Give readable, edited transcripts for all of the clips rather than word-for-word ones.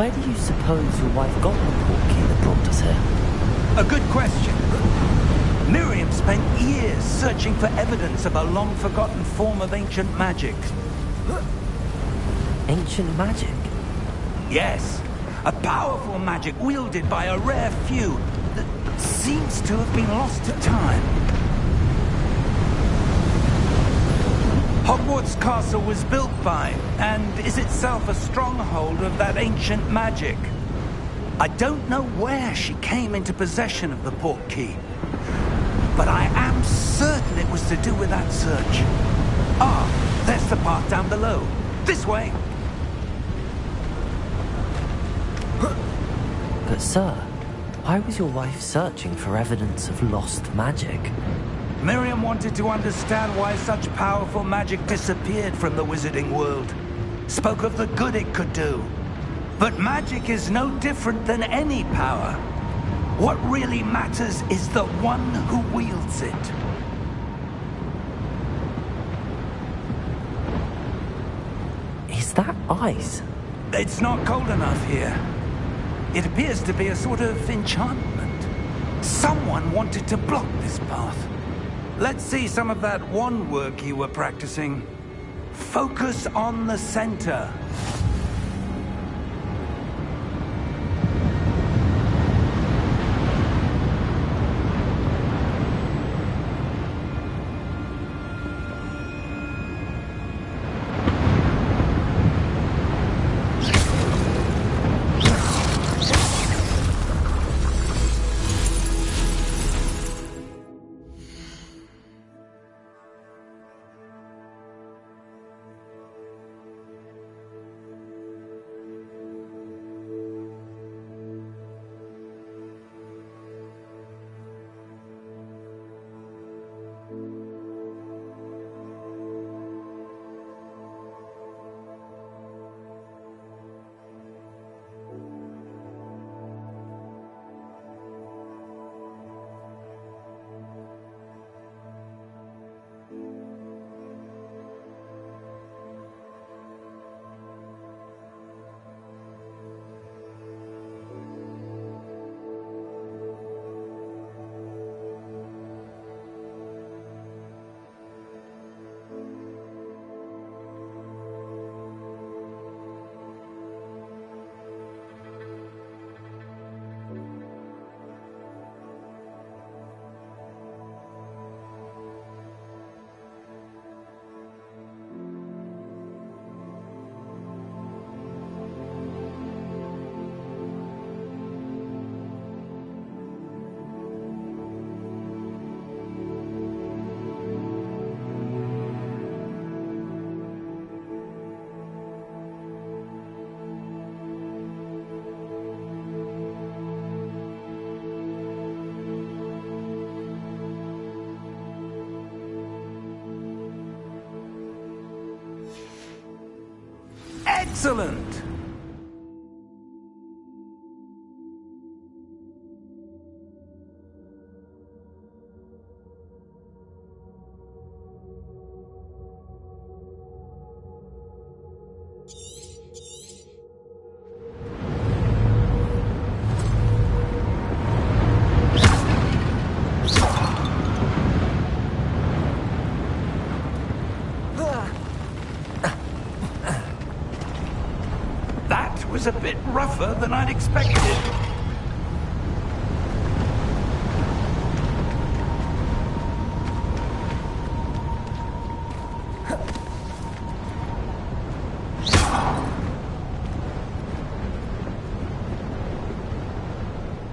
Where do you suppose your wife got the portkey that brought us here? A good question. Miriam spent years searching for evidence of a long-forgotten form of ancient magic. Ancient magic? Yes. A powerful magic wielded by a rare few that seems to have been lost to time. Hogwarts Castle was built by, and is itself a stronghold of that ancient magic. I don't know where she came into possession of the portkey, but I am certain it was to do with that search. Ah, there's the path down below. This way. But sir, why was your wife searching for evidence of lost magic? Miriam wanted to understand why such powerful magic disappeared from the wizarding world. Spoke of the good it could do. But magic is no different than any power. What really matters is the one who wields it. Is that ice? It's not cold enough here. It appears to be a sort of enchantment. Someone wanted to block this path. Let's see some of that wand work you were practicing. Focus on the center. Excellent! Was a bit rougher than I'd expected.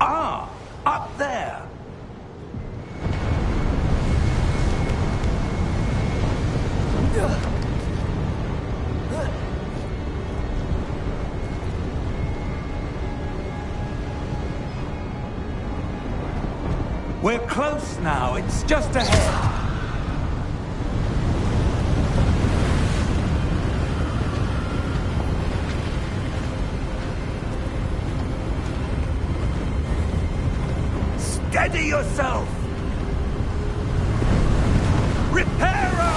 Ah, up there. We're close now. It's just ahead. Steady yourself! Reparo!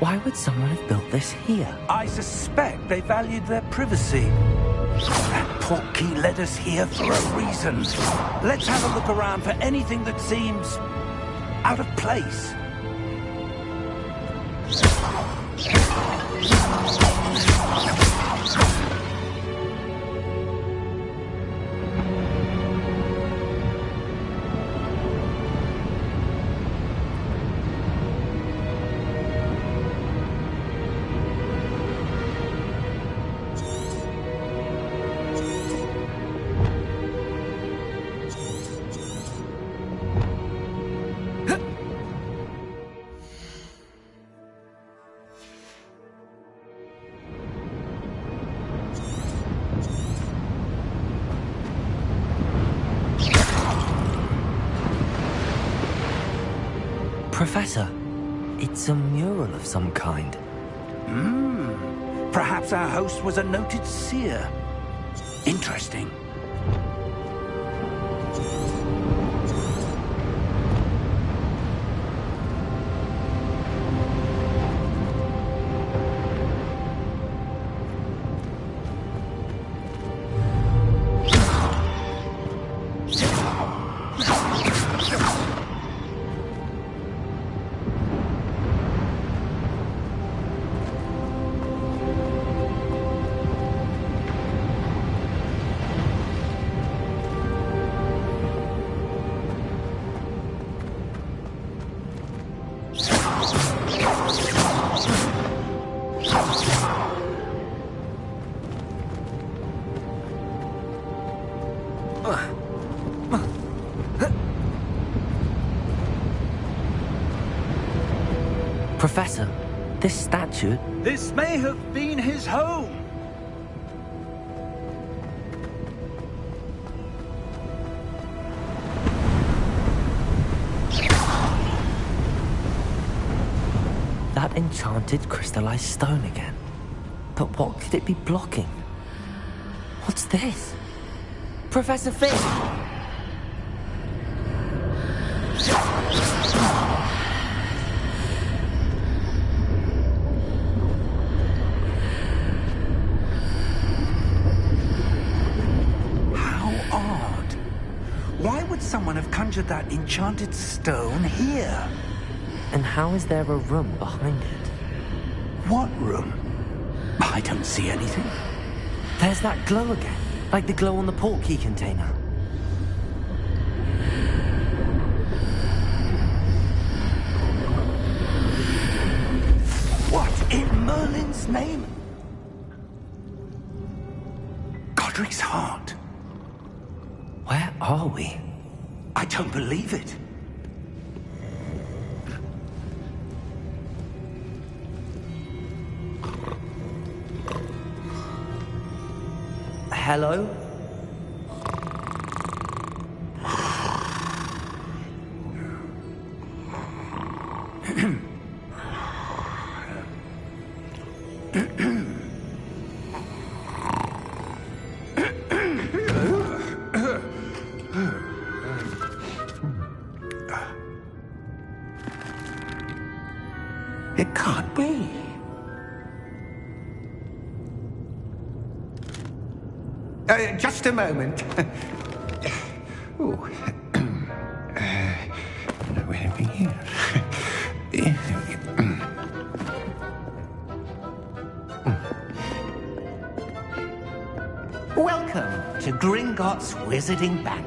Why would someone have built this here? I suspect they valued their privacy. That portkey led us here for a reason. Let's have a look around for anything that seems out of place. Professor, it's a mural of some kind. Perhaps our host was a noted seer. Interesting. Professor, this statue... This may have been his home. That enchanted crystallized stone again. But what could it be blocking? What's this? Professor Finn! Why would someone have conjured that enchanted stone here? And how is there a room behind it? What room? I don't see anything. There's that glow again, like the glow on the portkey container. What in Merlin's name? Godric's heart. Where are we? I don't believe it. Hello? It can't be. Just a moment. Oh. Where are we here? Welcome to Gringotts Wizarding Bank.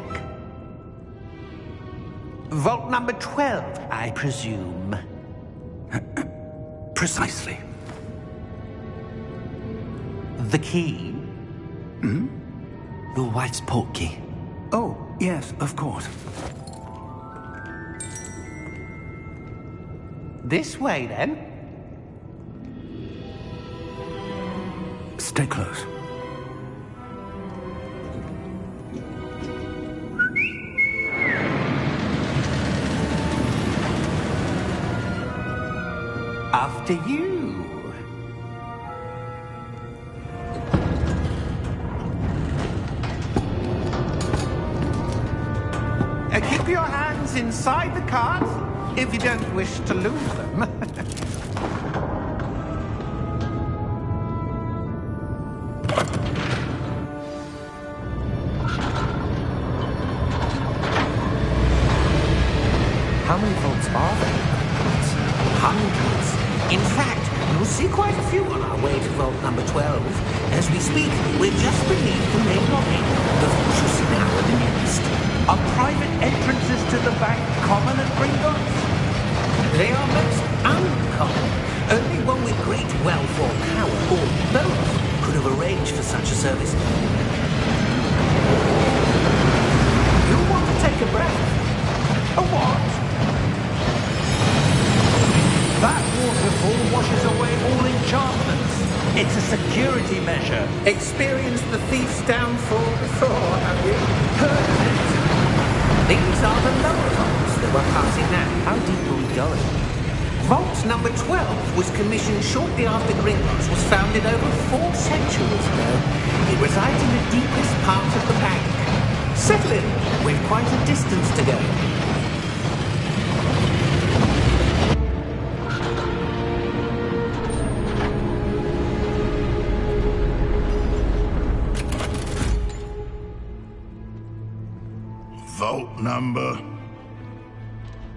Vault number 12, I presume. Precisely. The key? Your wife's portkey. Oh, yes, of course. This way, then. Stay close. After you. Keep your hands inside the cart if you don't wish to lose them. A what? That waterfall washes away all enchantments. It's a security measure. Experienced the thief's downfall before, have you? Heard of it? These are the lower vaults that we're passing now. How deep are we going? Vault number 12 was commissioned shortly after Gringotts was founded over 4 centuries ago. It resides in the deepest part of the bank. Settle in. We've quite a distance to go. Vault number?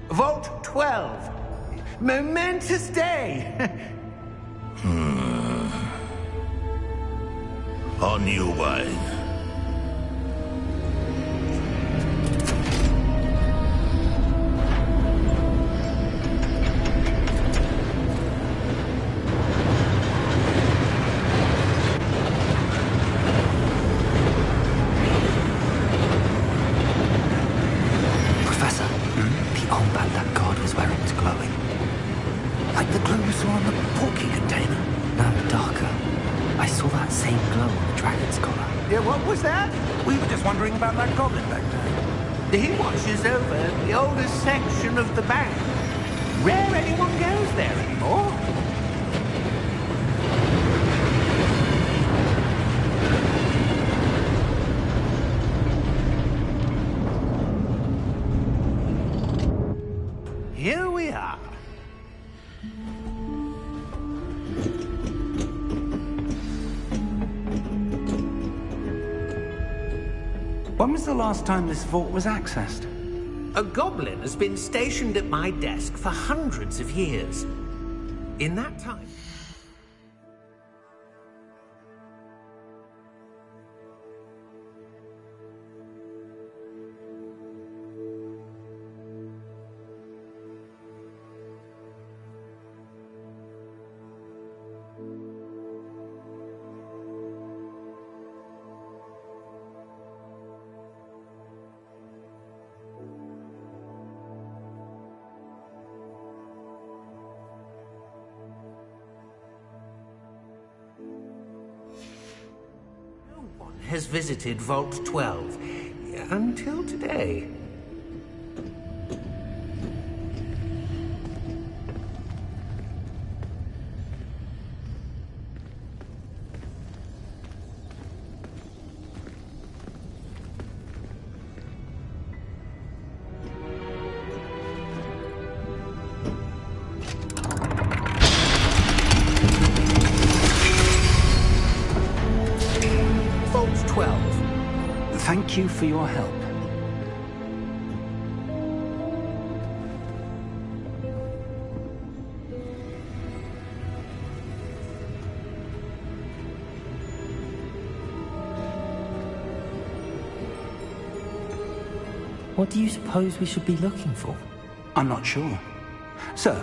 Vault 12. Momentous day. On your way. Professor, the armband that guard was wearing is glowing. Like the glow we saw on the porky container. No, darker. I saw that same glow on the dragon's collar. Yeah, what was that? We were just wondering about that goblin back there. He watches over the oldest section of the bank. Rare anyone goes there anymore. Here we are. When was the last time this vault was accessed? A goblin has been stationed at my desk for hundreds of years. In that time... has visited Vault 12 until today. Thank you for your help. What do you suppose we should be looking for? I'm not sure. Sir,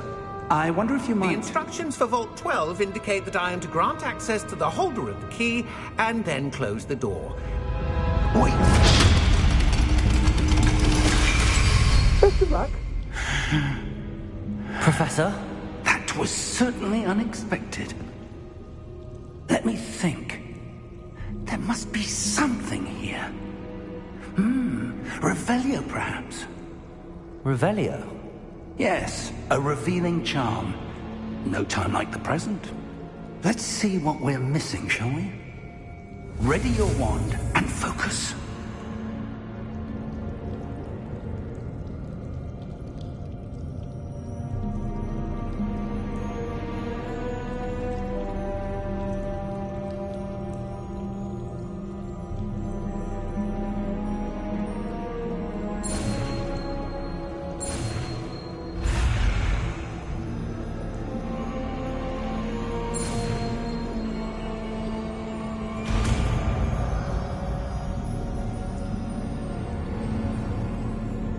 I wonder if you might... The instructions for Vault 12 indicate that I am to grant access to the holder of the key and then close the door. Wait. Best of luck. Professor? That was certainly unexpected. Let me think. There must be something here. Revelio, perhaps. Revelio? Yes, a revealing charm. No time like the present. Let's see what we're missing, shall we? Ready your wand and focus.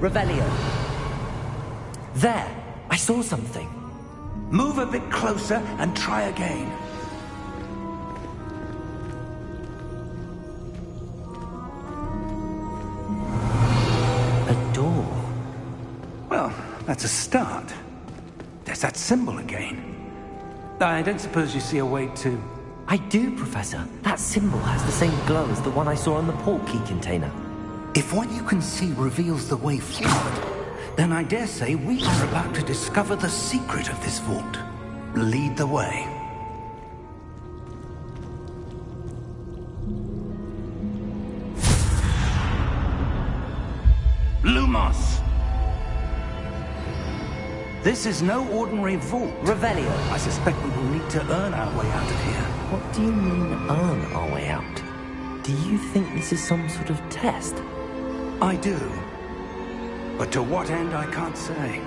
Revelio. There! I saw something. Move a bit closer and try again. A door. That's a start. There's that symbol again. I don't suppose you see a way to... I do, Professor. That symbol has the same glow as the one I saw on the port key container. If what you can see reveals the way forward, then I dare say we are about to discover the secret of this vault. Lead the way. Lumos! This is no ordinary vault. Revelio. I suspect we will need to earn our way out of here. What do you mean, earn our way out? Do you think this is some sort of test? I do. But to what end, I can't say.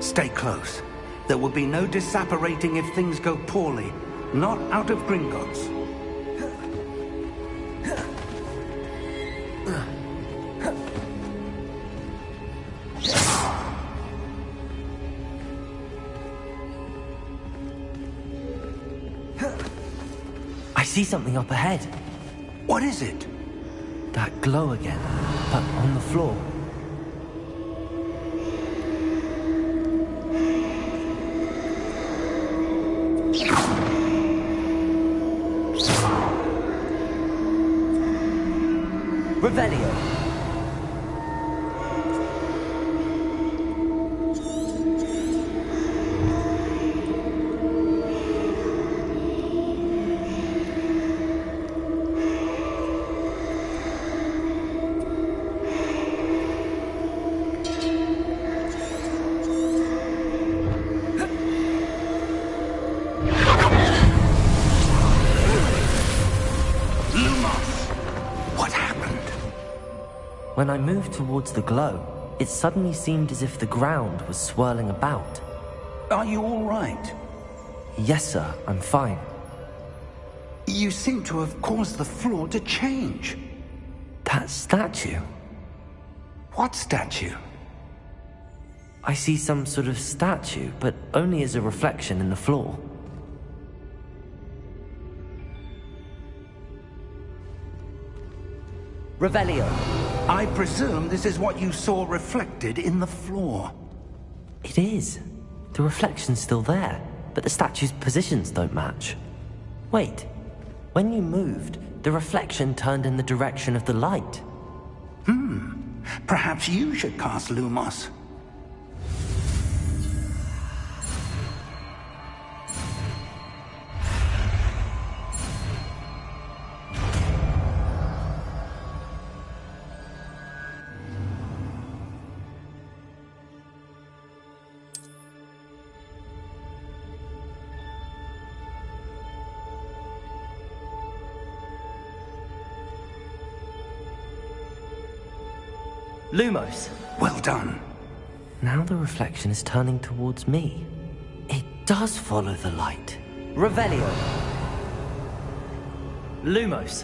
Stay close. There will be no disapparating if things go poorly. Not out of Gringotts. I see something up ahead. What is it? That glow again, but on the floor. Revelio. When I moved towards the glow, it suddenly seemed as if the ground was swirling about. Are you all right? Yes, sir, I'm fine. You seem to have caused the floor to change. That statue? What statue? I see some sort of statue, but only as a reflection in the floor. Revelio. I presume this is what you saw reflected in the floor. It is. The reflection's still there, but the statue's positions don't match. Wait. When you moved, the reflection turned in the direction of the light. Perhaps you should cast Lumos. Lumos. Well done. Now the reflection is turning towards me. It does follow the light. Revelio. Lumos.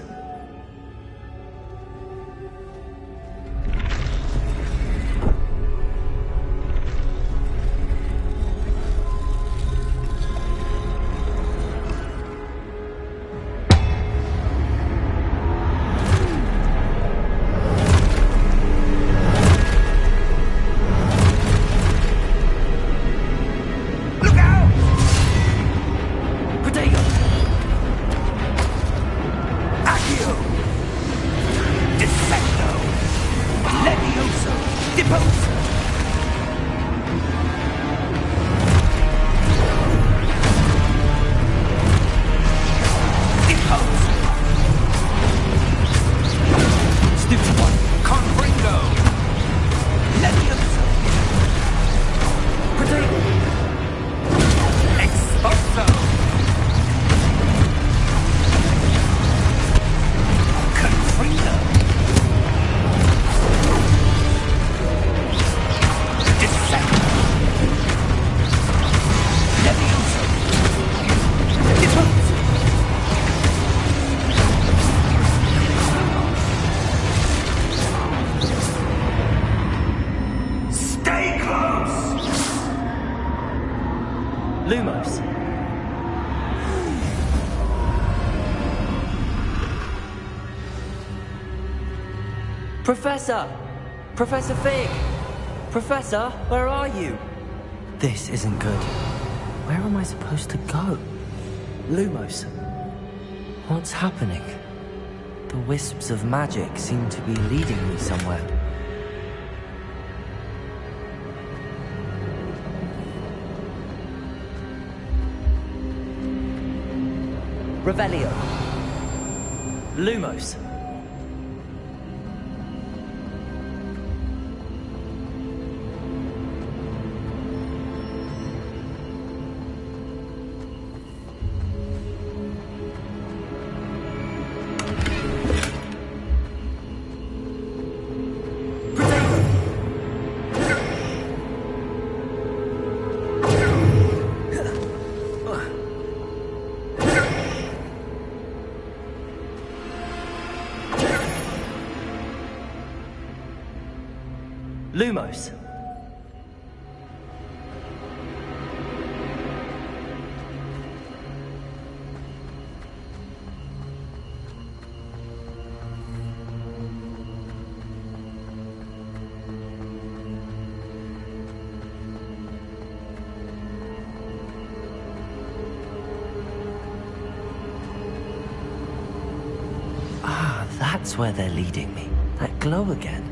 Lumos. Professor! Professor Fig! Professor, where are you? This isn't good. Where am I supposed to go? Lumos. What's happening? The wisps of magic seem to be leading me somewhere. Revelio. Lumos. Lumos. Ah, that's where they're leading me. That glow again.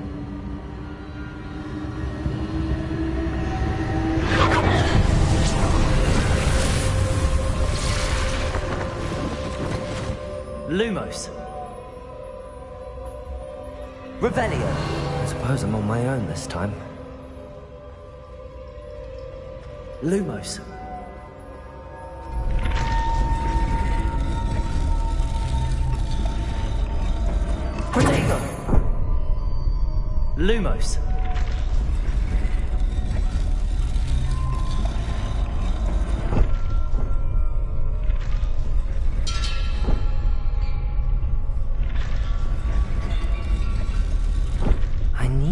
Lumos. Revelio. I suppose I'm on my own this time. Lumos. Protego. Lumos.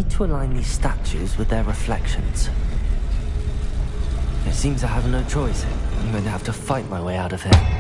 To align these statues with their reflections. It seems I have no choice. I'm going to have to fight my way out of here.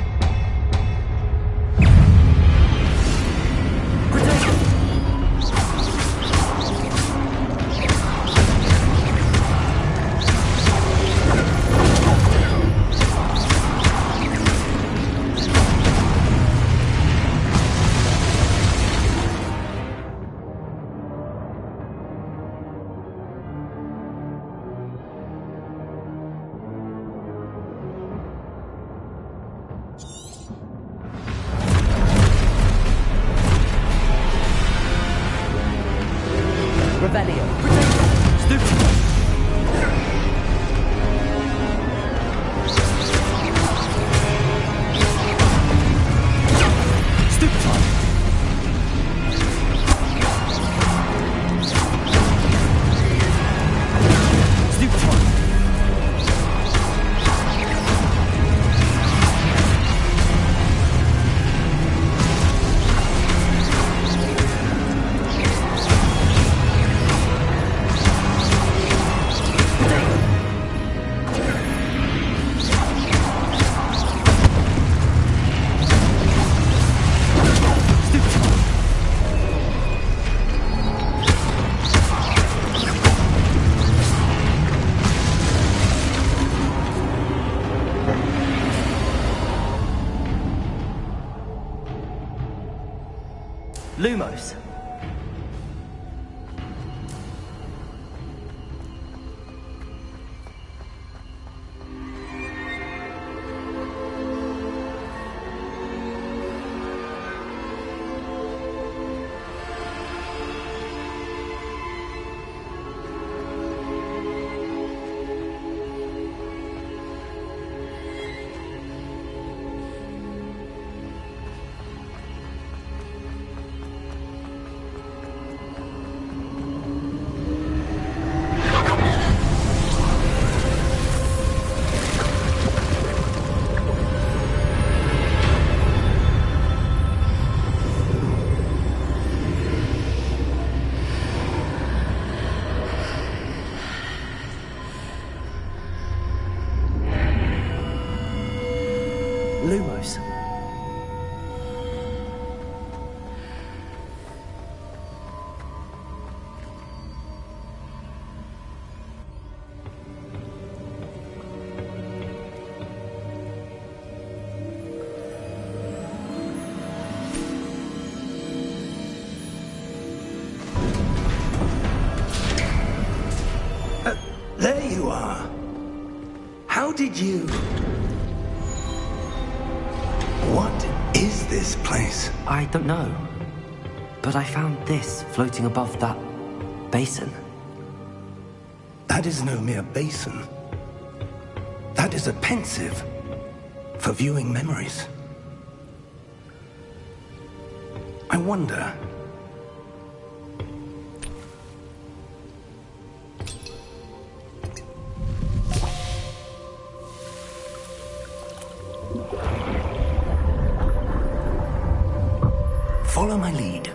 Lumos. did you... What is this place? I don't know. But I found this floating above that basin. That is no mere basin. That is a pensive for viewing memories. I wonder... Follow my lead.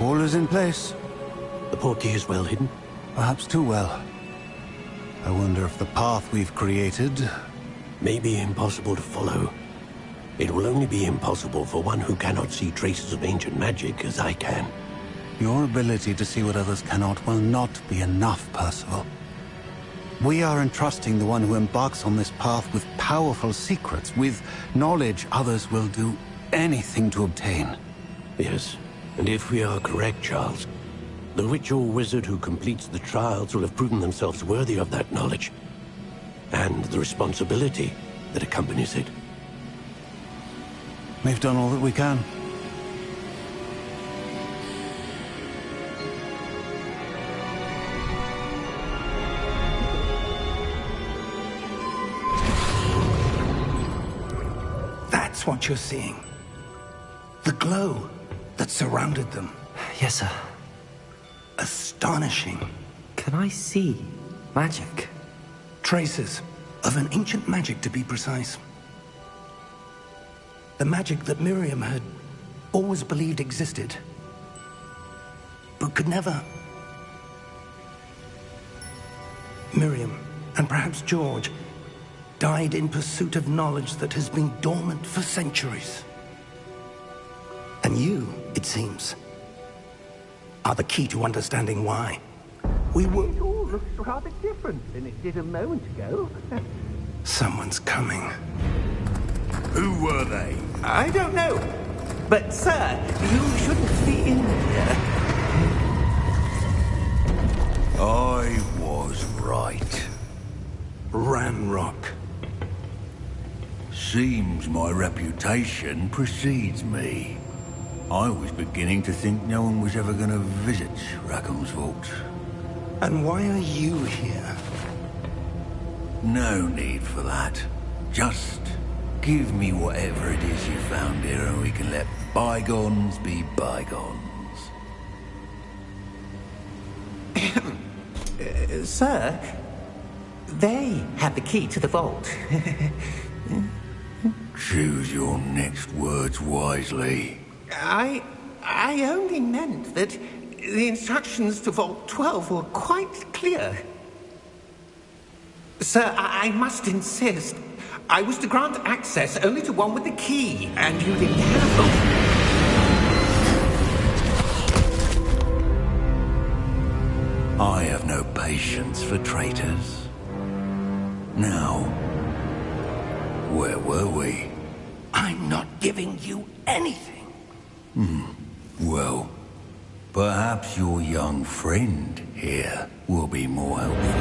All is in place. The portkey is well hidden. Perhaps too well. I wonder if the path we've created... May be impossible to follow. It will only be impossible for one who cannot see traces of ancient magic as I can. Your ability to see what others cannot will not be enough, Percival. We are entrusting the one who embarks on this path with powerful secrets, with knowledge others will do anything to obtain. Yes, and if we are correct, Charles, the witch or wizard who completes the trials will have proven themselves worthy of that knowledge, and the responsibility that accompanies it. We've done all that we can. That's what you're seeing. The glow that surrounded them. Yes, sir. Astonishing. Can I see magic? Traces of an ancient magic, to be precise. The magic that Miriam had always believed existed, but could never. Miriam, and perhaps George, died in pursuit of knowledge that has been dormant for centuries. And you, it seems, are the key to understanding why. It all looks rather different than it did a moment ago. Someone's coming. Who were they? I don't know. But, sir, you shouldn't be in here. I was right. Ranrock. Seems my reputation precedes me. I was beginning to think no one was ever going to visit Rackham's vault. And why are you here? No need for that. Just give me whatever it is you found here and we can let bygones be bygones. Sir, they have the key to the vault. Choose your next words wisely. I only meant that the instructions to Vault 12 were quite clear. Sir, I must insist. I was to grant access only to one with the key, and you didn't have them. I have no patience for traitors. Now, where were we? I'm not giving you anything. Well, perhaps your young friend here will be more helpful.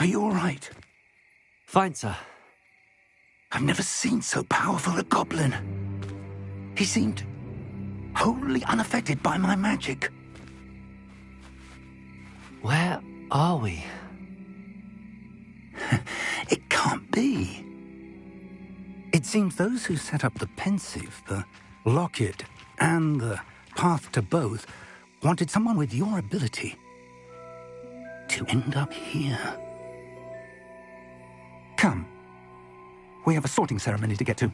Are you all right? Fine, sir. I've never seen so powerful a goblin. He seemed wholly unaffected by my magic. Where are we? It can't be. It seems those who set up the pensive, the locket, and the path to both wanted someone with your ability to end up here. Come. We have a sorting ceremony to get to.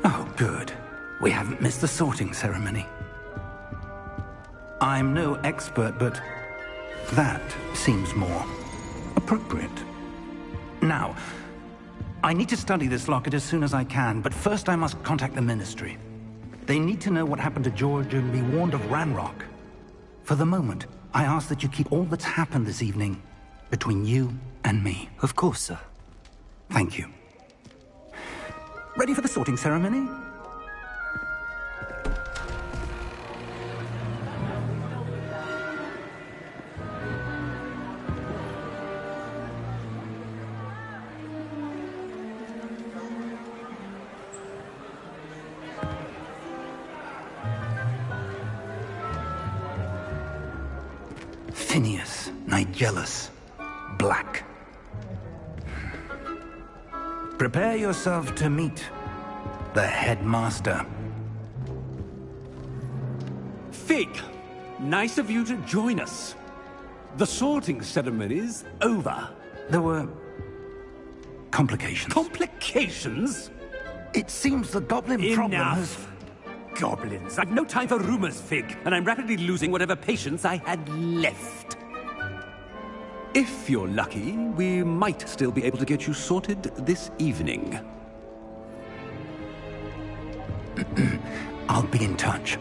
Oh, good. We haven't missed the sorting ceremony. I'm no expert, but that seems more appropriate. Now, I need to study this locket as soon as I can, but first I must contact the Ministry. They need to know what happened to George and be warned of Ranrock. For the moment, I ask that you keep all that's happened this evening between you and me. Of course, sir. Thank you. Ready for the sorting ceremony? Phineas, Nigellus, Black. Prepare yourself to meet the headmaster. Fig, nice of you to join us. The sorting ceremony's over. There were complications. Complications? It seems the goblin problem has... Enough. Goblins. I've no time for rumors, Fig, and I'm rapidly losing whatever patience I had left. If you're lucky, we might still be able to get you sorted this evening. I'll be in touch.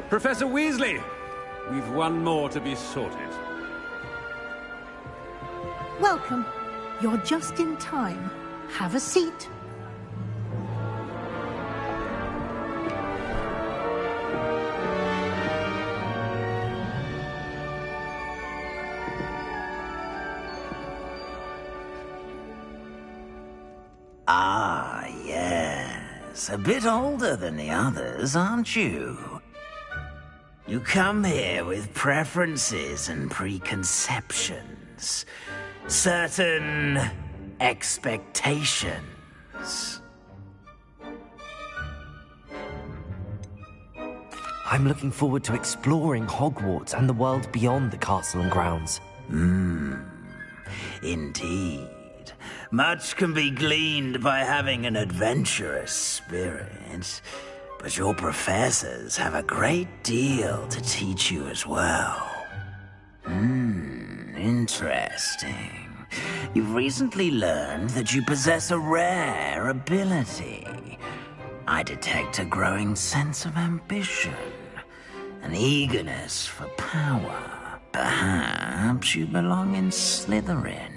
Professor Weasley, we've one more to be sorted. Welcome. You're just in time. Have a seat. Ah, yes. A bit older than the others, aren't you? You come here with preferences and preconceptions. Certain expectations. I'm looking forward to exploring Hogwarts and the world beyond the castle and grounds. Indeed. Much can be gleaned by having an adventurous spirit, but your professors have a great deal to teach you as well. Interesting. You've recently learned that you possess a rare ability. I detect a growing sense of ambition, an eagerness for power. Perhaps you belong in Slytherin.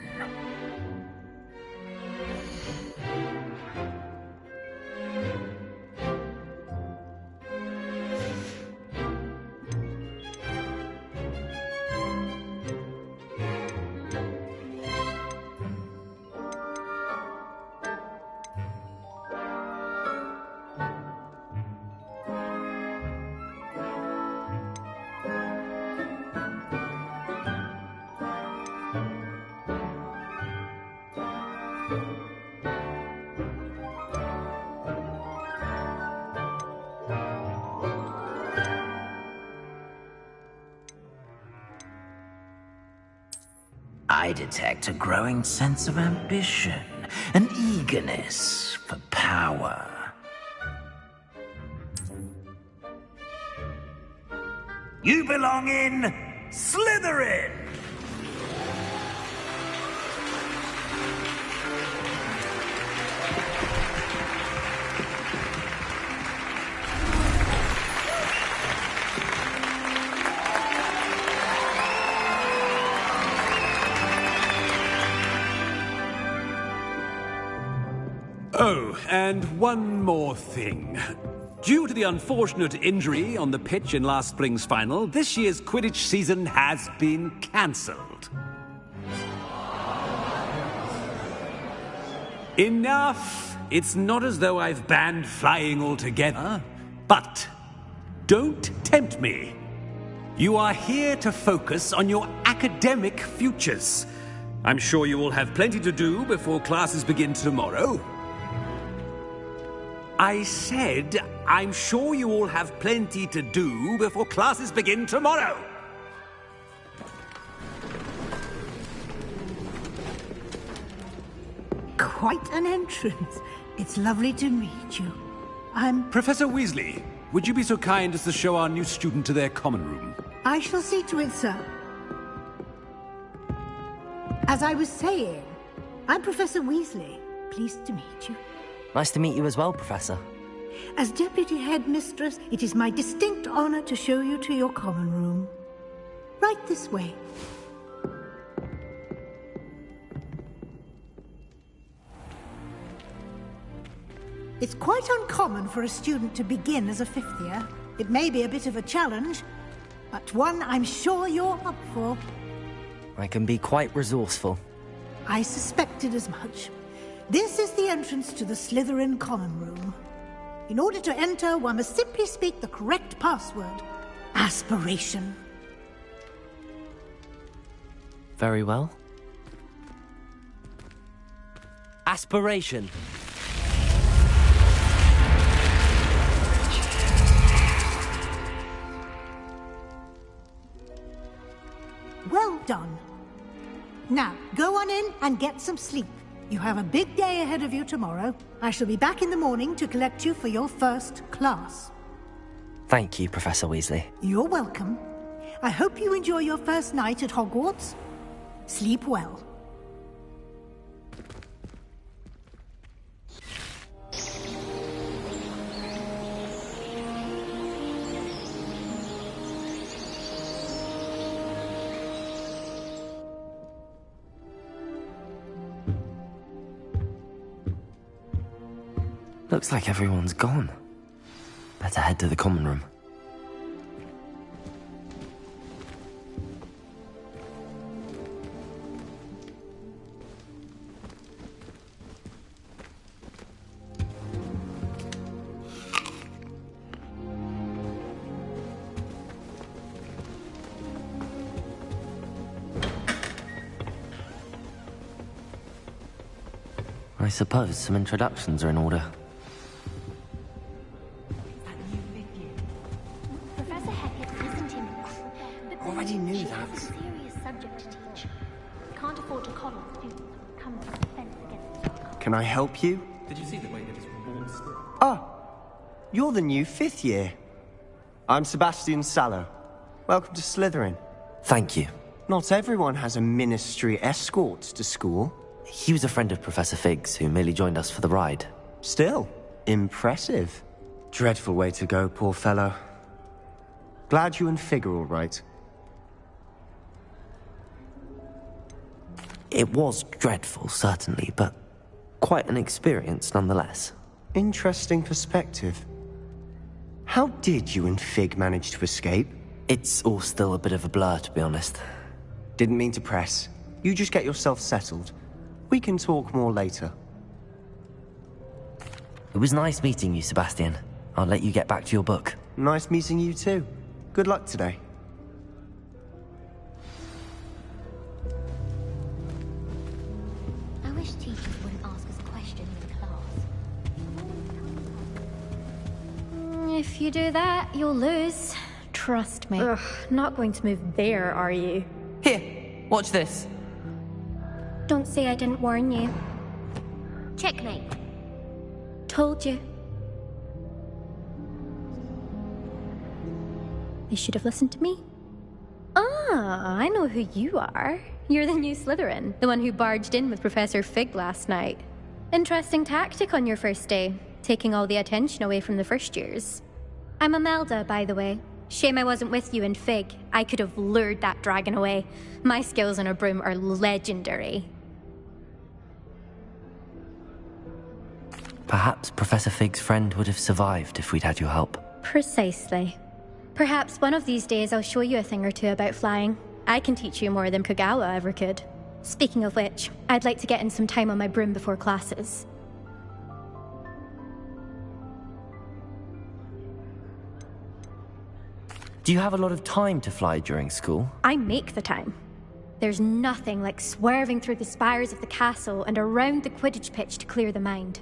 I detect a growing sense of ambition, an eagerness for power. You belong in Slytherin! Oh, and one more thing. Due to the unfortunate injury on the pitch in last spring's final, this year's Quidditch season has been cancelled. Enough! It's not as though I've banned flying altogether, but don't tempt me. You are here to focus on your academic futures. I'm sure you will have plenty to do before classes begin tomorrow. I said, I'm sure you all have plenty to do before classes begin tomorrow. Quite an entrance. It's lovely to meet you. I'm... Professor Weasley, would you be so kind as to show our new student to their common room? I shall see to it, sir. As I was saying, I'm Professor Weasley. Pleased to meet you. Nice to meet you as well, Professor. As Deputy Headmistress, it is my distinct honor to show you to your common room. Right this way. It's quite uncommon for a student to begin as a fifth year. It may be a bit of a challenge, but one I'm sure you're up for. I can be quite resourceful. I suspected as much. This is the entrance to the Slytherin common room. In order to enter, one must simply speak the correct password. Aspiration. Very well. Aspiration. Well done. Now, go on in and get some sleep. You have a big day ahead of you tomorrow. I shall be back in the morning to collect you for your first class. Thank you, Professor Weasley. You're welcome. I hope you enjoy your first night at Hogwarts. Sleep well. Looks like everyone's gone. Better head to the common room. I suppose some introductions are in order. Already knew that. It's a serious subject to teach. Can't afford to coddle students who come on the fence against the dark. Can I help you? Did you see the way that his warm still? Ah, you're the new fifth year. I'm Sebastian Sallow. Welcome to Slytherin. Thank you. Not everyone has a ministry escort to school. He was a friend of Professor Fig's who merely joined us for the ride. Still, impressive. Dreadful way to go, poor fellow. Glad you and Fig are all right. It was dreadful, certainly, but quite an experience nonetheless. Interesting perspective. How did you and Fig manage to escape? It's all still a bit of a blur, to be honest. Didn't mean to press. You just get yourself settled. We can talk more later. It was nice meeting you, Sebastian. I'll let you get back to your book. Nice meeting you too. Good luck today. I wish teachers wouldn't ask us questions in class. If you do that, you'll lose. Trust me. Ugh, not going to move there, are you? Here, watch this. Don't say I didn't warn you. Checkmate. Told you. They should have listened to me. Ah, I know who you are. You're the new Slytherin, the one who barged in with Professor Fig last night. Interesting tactic on your first day, taking all the attention away from the first years. I'm Imelda, by the way. Shame I wasn't with you in Fig. I could have lured that dragon away. My skills on a broom are legendary. Perhaps Professor Fig's friend would have survived if we'd had your help. Precisely. Perhaps one of these days I'll show you a thing or two about flying. I can teach you more than Kogawa ever could. Speaking of which, I'd like to get in some time on my broom before classes. Do you have a lot of time to fly during school? I make the time. There's nothing like swerving through the spires of the castle and around the Quidditch pitch to clear the mind.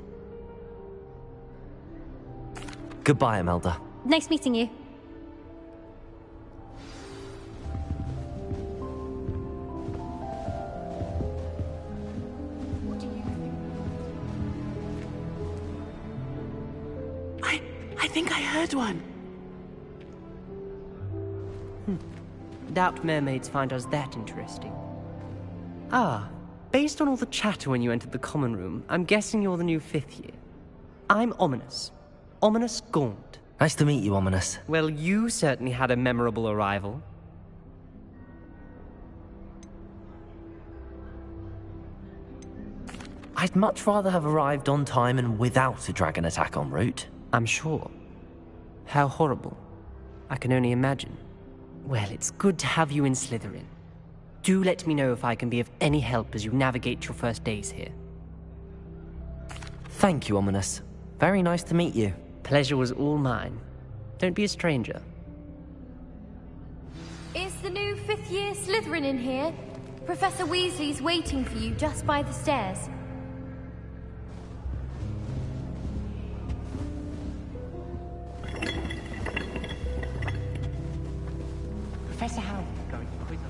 Goodbye, Imelda. Nice meeting you. I think I heard one. Doubt mermaids find us that interesting. Ah, based on all the chatter when you entered the common room, I'm guessing you're the new 5th year. I'm Ominous. Ominous Gaunt. Nice to meet you, Ominous. Well, you certainly had a memorable arrival. I'd much rather have arrived on time and without a dragon attack en route. I'm sure. How horrible. I can only imagine. Well, it's good to have you in Slytherin. Do let me know if I can be of any help as you navigate your first days here. Thank you, Ominous. Very nice to meet you. Pleasure was all mine. Don't be a stranger. Is the new 5th year Slytherin in here? Professor Weasley's waiting for you just by the stairs. Professor Howard, going to quiz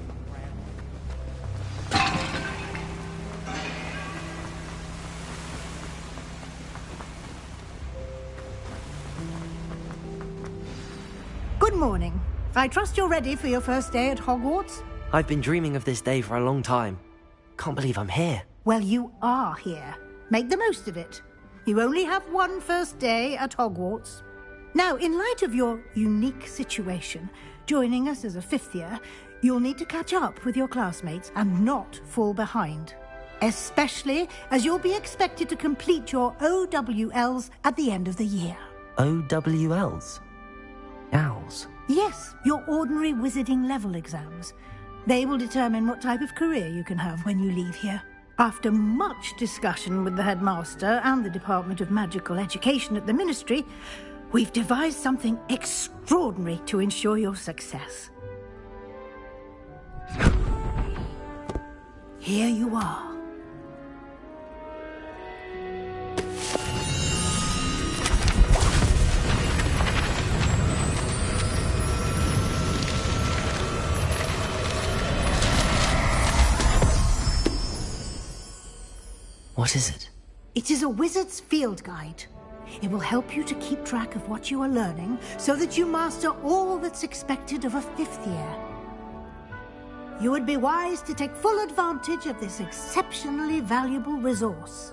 Good morning. I trust you're ready for your first day at Hogwarts? I've been dreaming of this day for a long time. Can't believe I'm here. Well, you are here. Make the most of it. You only have one first day at Hogwarts. Now, in light of your unique situation, joining us as a 5th year, you'll need to catch up with your classmates and not fall behind. Especially as you'll be expected to complete your OWLs at the end of the year. OWLs? Owls? Yes, your ordinary wizarding level exams. They will determine what type of career you can have when you leave here. After much discussion with the headmaster and the Department of Magical Education at the Ministry, we've devised something extraordinary to ensure your success. Here you are. What is it? It is a wizard's field guide. It will help you to keep track of what you are learning so that you master all that's expected of a 5th year. You would be wise to take full advantage of this exceptionally valuable resource.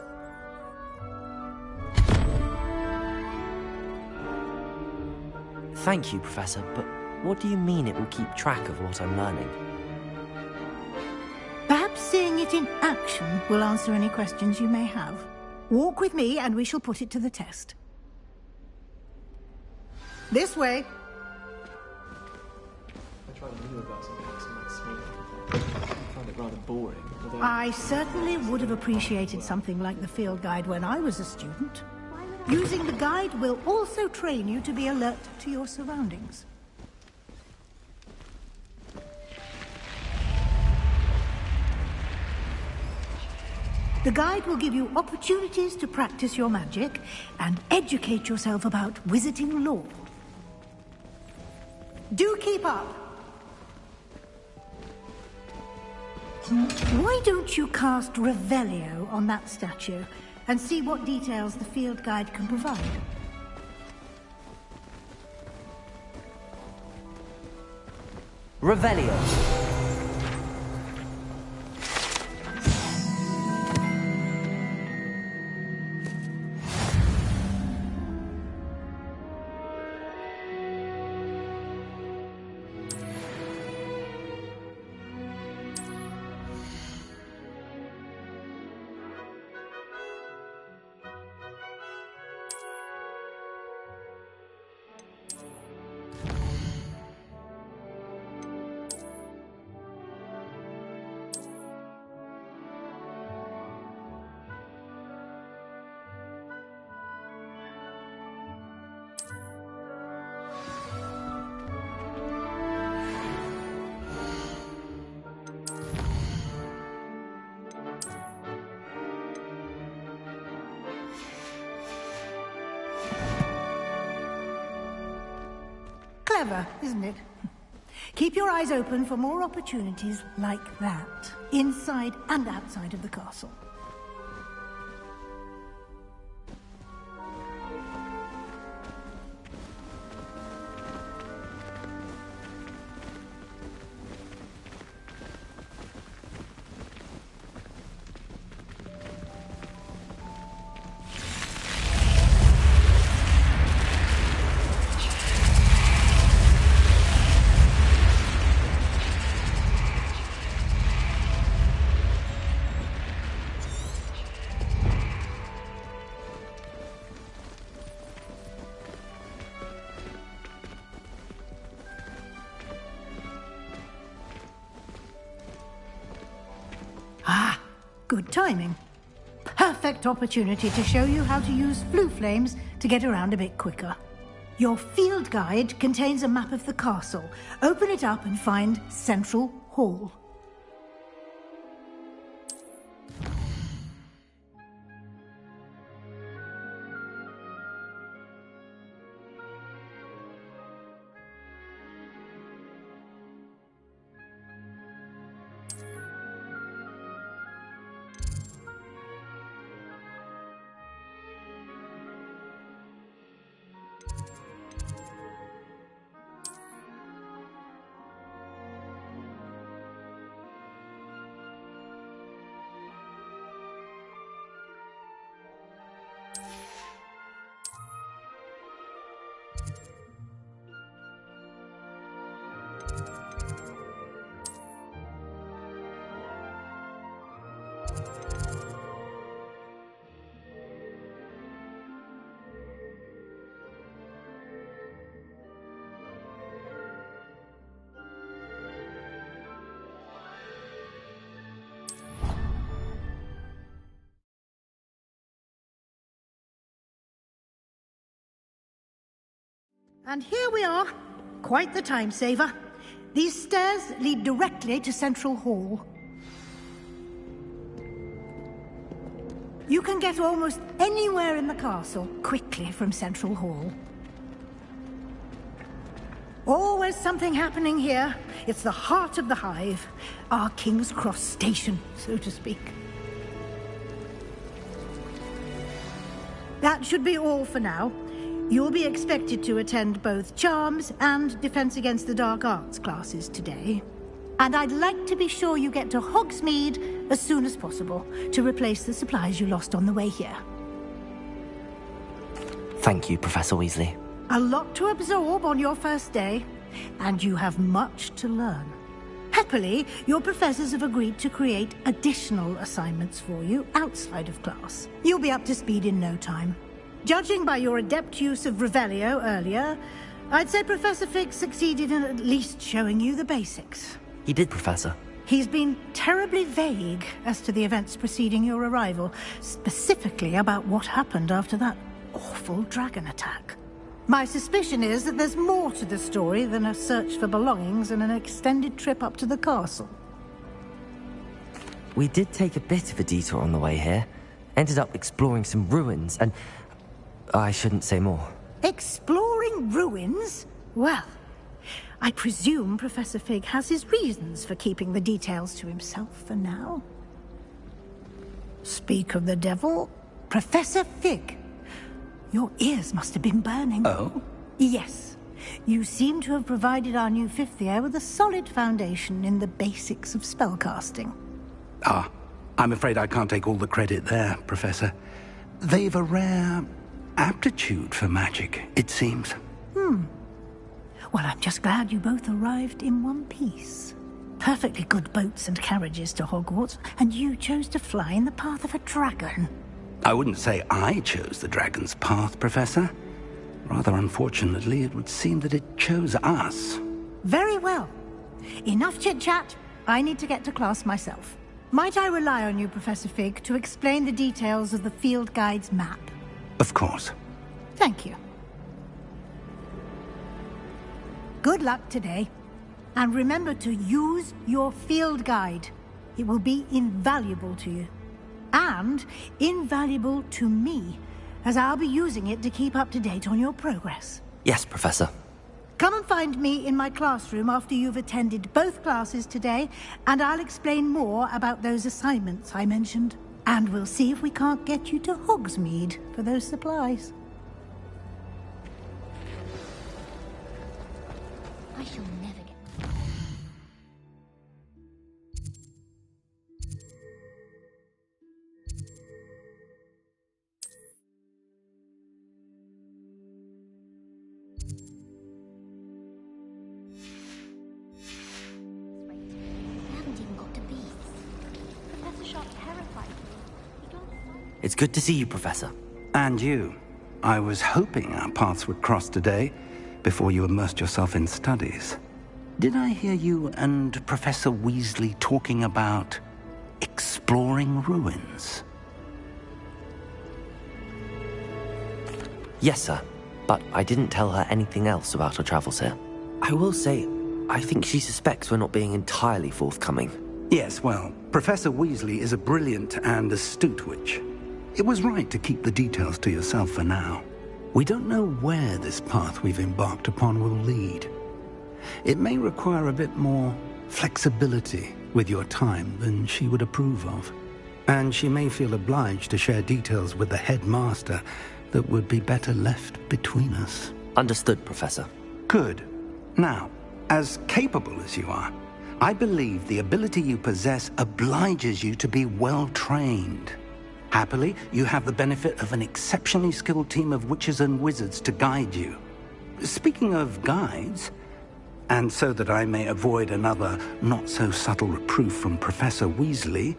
Thank you, Professor, but what do you mean it will keep track of what I'm learning? Perhaps seeing it in action will answer any questions you may have. Walk with me and we shall put it to the test. This way. I tried to knew about something like smooth. I found it rather boring. Although... I certainly would have appreciated something like the field guide when I was a student. Using the guide will also train you to be alert to your surroundings. The guide will give you opportunities to practice your magic and educate yourself about wizarding lore. Do keep up! Why don't you cast Revelio on that statue and see what details the field guide can provide? Revelio. Clever, isn't it? Keep your eyes open for more opportunities like that, inside and outside of the castle. Good timing. Perfect opportunity to show you how to use flue flames to get around a bit quicker. Your field guide contains a map of the castle. Open it up and find Central Hall. And here we are. Quite the time saver. These stairs lead directly to Central Hall. You can get almost anywhere in the castle quickly from Central Hall. Always something happening here. It's the heart of the hive. Our King's Cross station, so to speak. That should be all for now. You'll be expected to attend both Charms and Defense Against the Dark Arts classes today. And I'd like to be sure you get to Hogsmeade as soon as possible to replace the supplies you lost on the way here. Thank you, Professor Weasley. A lot to absorb on your first day, and you have much to learn. Happily, your professors have agreed to create additional assignments for you outside of class. You'll be up to speed in no time. Judging by your adept use of Revelio earlier, I'd say Professor Fig succeeded in at least showing you the basics. He did, Professor. He's been terribly vague as to the events preceding your arrival, specifically about what happened after that awful dragon attack. My suspicion is that there's more to the story than a search for belongings and an extended trip up to the castle. We did take a bit of a detour on the way here. Ended up exploring some ruins and... I shouldn't say more. Exploring ruins? Well, I presume Professor Fig has his reasons for keeping the details to himself for now. Speak of the devil, Professor Fig. Your ears must have been burning. Oh? Yes. You seem to have provided our new fifth year with a solid foundation in the basics of spellcasting. Ah, I'm afraid I can't take all the credit there, Professor. They've a rare aptitude for magic, it seems. Well, I'm just glad you both arrived in one piece. Perfectly good boats and carriages to Hogwarts, and you chose to fly in the path of a dragon. I wouldn't say I chose the dragon's path, Professor. Rather unfortunately, it would seem that it chose us. Very well. Enough chit-chat. I need to get to class myself. Might I rely on you, Professor Fig, to explain the details of the field guide's map? Of course. Thank you. Good luck today. And remember to use your field guide. It will be invaluable to you. And invaluable to me, as I'll be using it to keep up to date on your progress. Yes, Professor. Come and find me in my classroom after you've attended both classes today, and I'll explain more about those assignments I mentioned. And we'll see if we can't get you to Hogsmeade for those supplies. I shall never get... I haven't even got to beasts. Professor Sharp terrified me. It's good to see you, Professor. And you. I was hoping our paths would cross today, before you immersed yourself in studies. Did I hear you and Professor Weasley talking about exploring ruins? Yes, sir. But I didn't tell her anything else about our travels here. I will say, I think she suspects we're not being entirely forthcoming. Yes, well, Professor Weasley is a brilliant and astute witch. It was right to keep the details to yourself for now. We don't know where this path we've embarked upon will lead. It may require a bit more flexibility with your time than she would approve of. And she may feel obliged to share details with the headmaster that would be better left between us. Understood, Professor. Good. Now, as capable as you are, I believe the ability you possess obliges you to be well-trained. Happily, you have the benefit of an exceptionally skilled team of witches and wizards to guide you. Speaking of guides, and so that I may avoid another not-so-subtle reproof from Professor Weasley,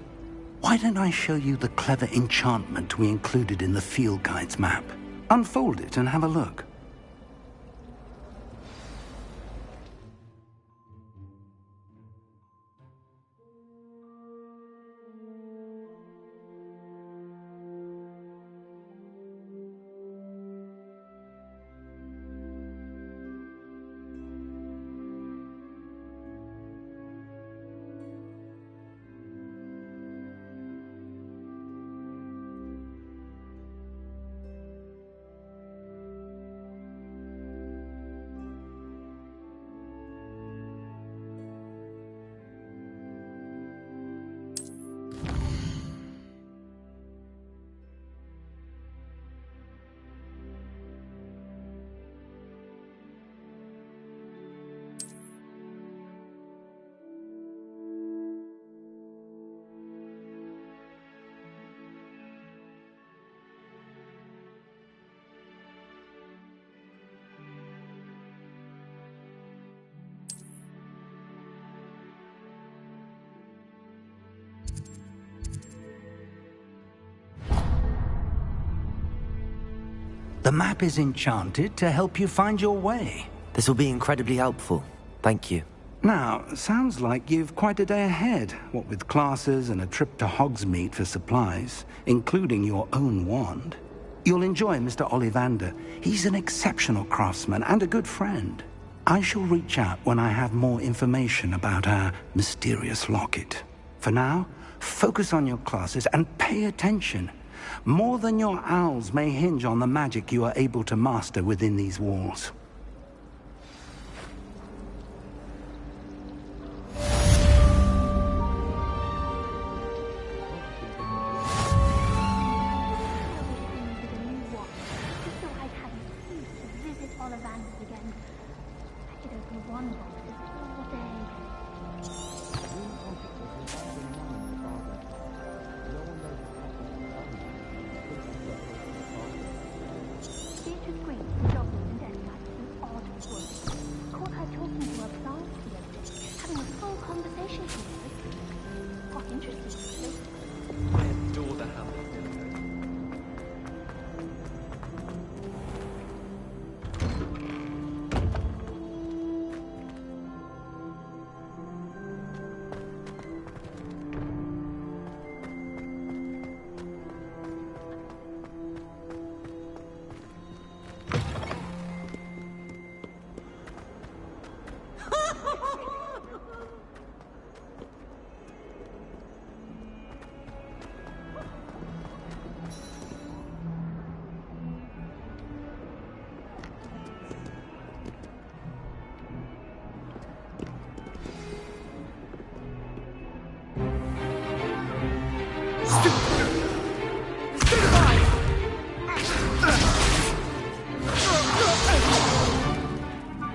why don't I show you the clever enchantment we included in the field guide's map? Unfold it and have a look. The map is enchanted to help you find your way. This will be incredibly helpful. Thank you. Now, sounds like you've quite a day ahead, what with classes and a trip to Hogsmeade for supplies, including your own wand. You'll enjoy Mr. Ollivander. He's an exceptional craftsman and a good friend. I shall reach out when I have more information about our mysterious locket. For now, focus on your classes and pay attention. More than your owls may hinge on the magic you are able to master within these walls. I could open one box all day. Beatrice Green, jogging in deadlight in odd woods. Caught her talking to her plants the other day, having a full conversation with her. Quite interesting, actually. I adore the hammer.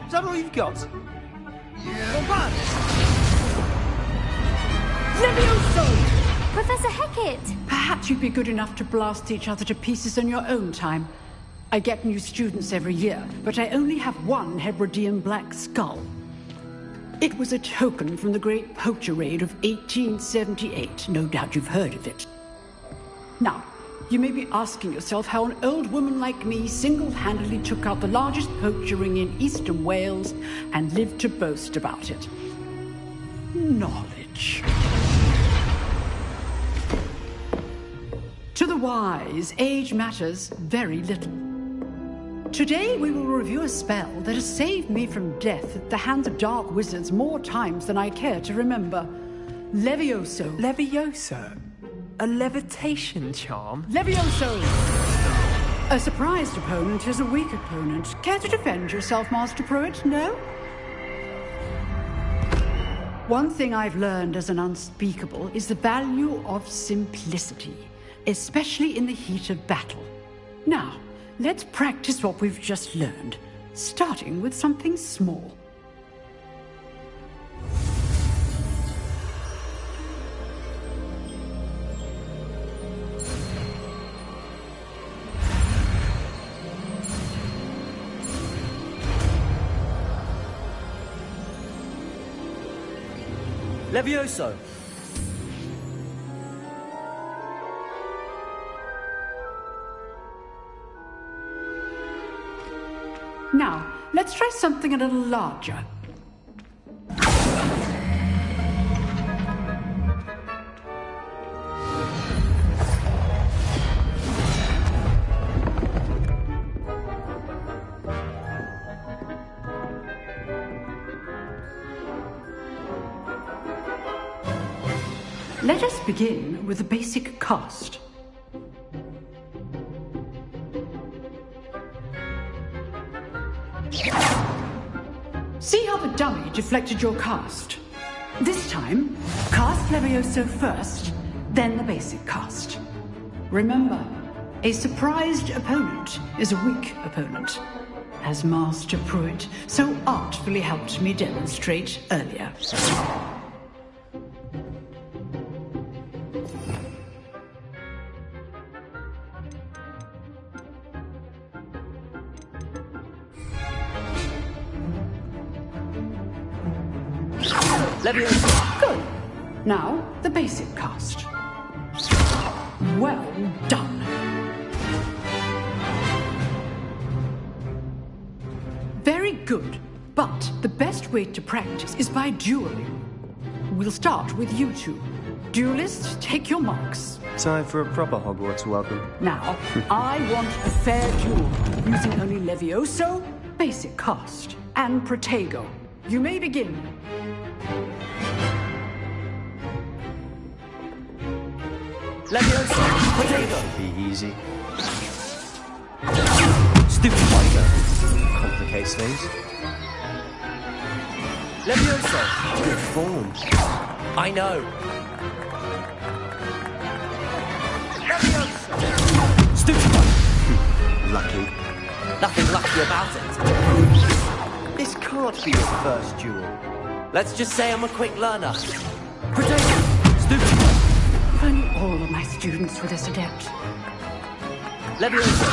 Is that all you've got? Levioso! Professor Hecat! Perhaps you'd be good enough to blast each other to pieces in your own time. I get new students every year, but I only have one Hebridean black skull. It was a token from the Great Poacher Raid of 1878. No doubt you've heard of it. Now, you may be asking yourself how an old woman like me single-handedly took out the largest poacher ring in eastern Wales and lived to boast about it. Knowledge. To the wise, age matters very little. Today we will review a spell that has saved me from death at the hands of dark wizards more times than I care to remember. Levioso. Levioso? A levitation charm? Levioso! A surprised opponent is a weak opponent. Care to defend yourself, Master Pruitt? No? One thing I've learned as an unspeakable is the value of simplicity, especially in the heat of battle. Now, let's practice what we've just learned, starting with something small. Levioso! Now, let's try something a little larger. Let us begin with the basic cast. See how the dummy deflected your cast? This time, cast Levioso first, then the basic cast. Remember, a surprised opponent is a weak opponent, as Master Pruitt so artfully helped me demonstrate earlier. Levioso! Good. Now, the basic cast. Well done. Very good. But the best way to practice is by dueling. We'll start with you two. Duelists, take your marks. Time for a proper Hogwarts welcome. Now, I want a fair duel, using only Levioso, basic cast, and Protego. You may begin. Levioso! Protego! Be easy. Stupid Protego! Complicates things. Levioso! Good form. I know. Levioso! Lucky. Nothing lucky about it. not be your first duel. Let's just say I'm a quick learner. If only all of my students were this adept. Leviosa.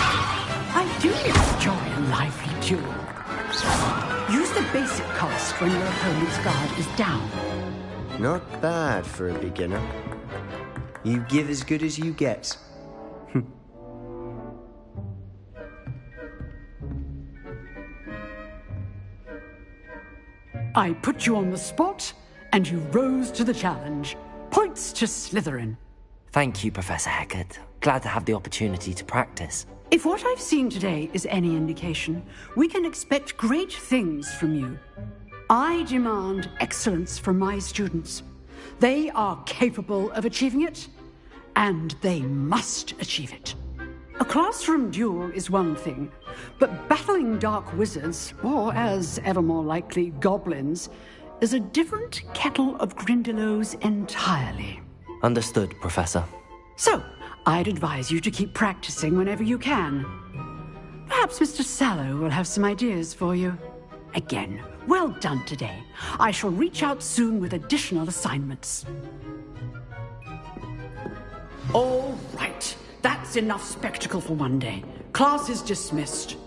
I do enjoy a lively duel. Use the basic cast when your opponent's guard is down. Not bad for a beginner. You give as good as you get. I put you on the spot, and you rose to the challenge. Points to Slytherin. Thank you, Professor Hecat. Glad to have the opportunity to practice. If what I've seen today is any indication, we can expect great things from you. I demand excellence from my students. They are capable of achieving it, and they must achieve it. A classroom duel is one thing, but battling dark wizards, or as ever more likely, goblins, is a different kettle of Grindylows entirely. Understood, Professor. So, I'd advise you to keep practicing whenever you can. Perhaps Mr. Sallow will have some ideas for you. Again, well done today. I shall reach out soon with additional assignments. All right. That's enough spectacle for one day. Class is dismissed.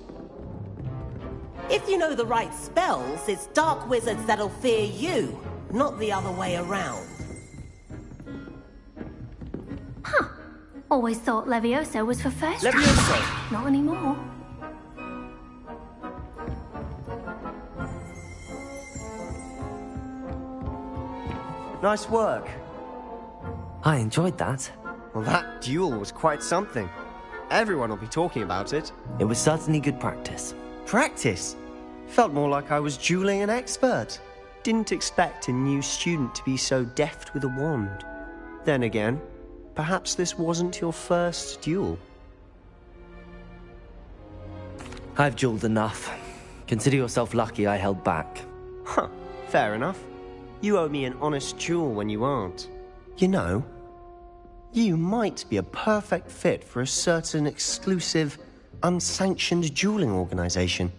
If you know the right spells, it's dark wizards that'll fear you, not the other way around. Huh. Always thought Leviosa was for first Leviosa! Not anymore. Nice work. I enjoyed that. Well, that duel was quite something. Everyone will be talking about it. It was certainly good practice. Practice? Felt more like I was dueling an expert. Didn't expect a new student to be so deft with a wand. Then again, perhaps this wasn't your first duel. I've dueled enough. Consider yourself lucky I held back. Huh, fair enough. You owe me an honest duel when you aren't. You know, you might be a perfect fit for a certain exclusive, unsanctioned dueling organization.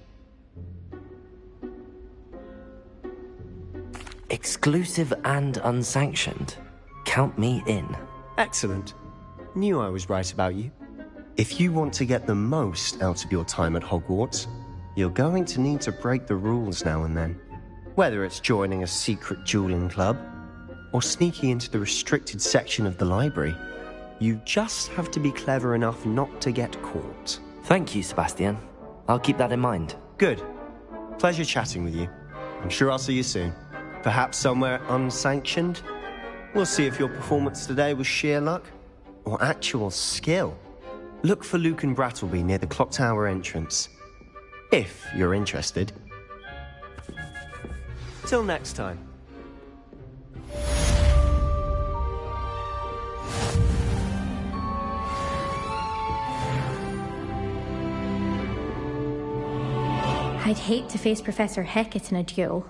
Exclusive and unsanctioned. Count me in. Excellent. Knew I was right about you. If you want to get the most out of your time at Hogwarts, you're going to need to break the rules now and then. Whether it's joining a secret dueling club, or sneaking into the restricted section of the library, you just have to be clever enough not to get caught. Thank you, Sebastian. I'll keep that in mind. Good. Pleasure chatting with you. I'm sure I'll see you soon. Perhaps somewhere unsanctioned? We'll see if your performance today was sheer luck or actual skill. Look for Luke and Brattleby near the clock tower entrance. If you're interested. Till next time. I'd hate to face Professor Hecat in a duel.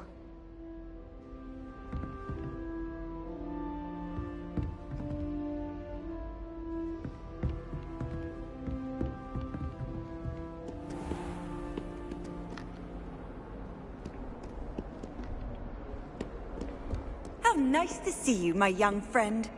How nice to see you, my young friend.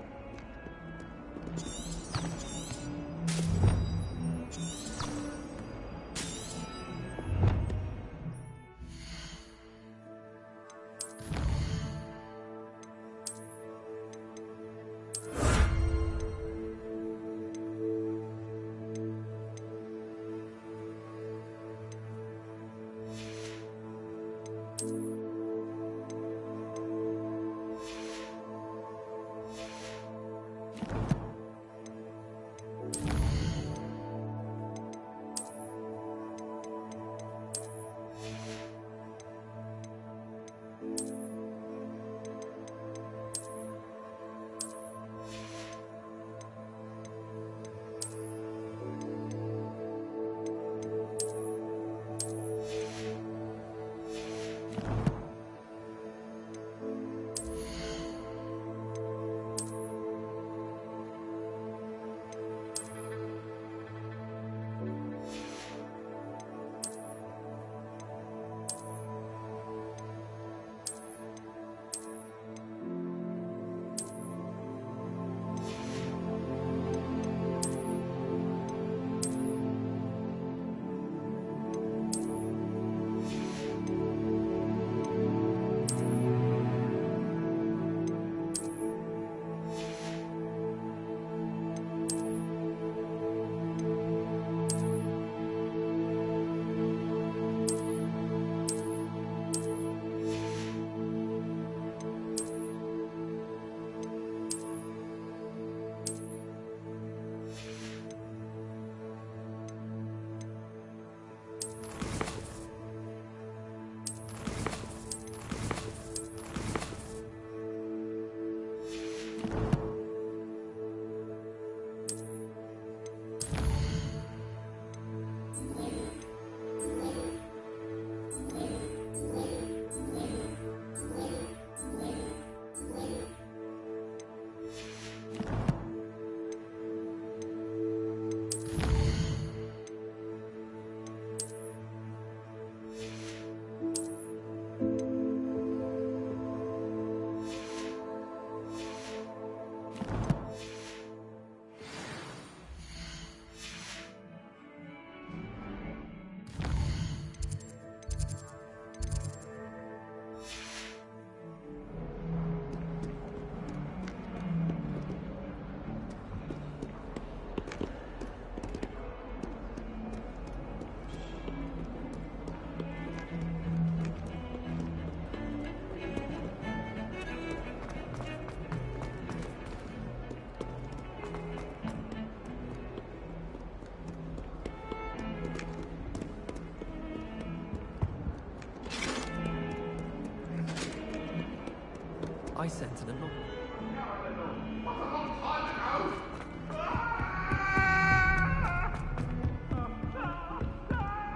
I sense an anomaly.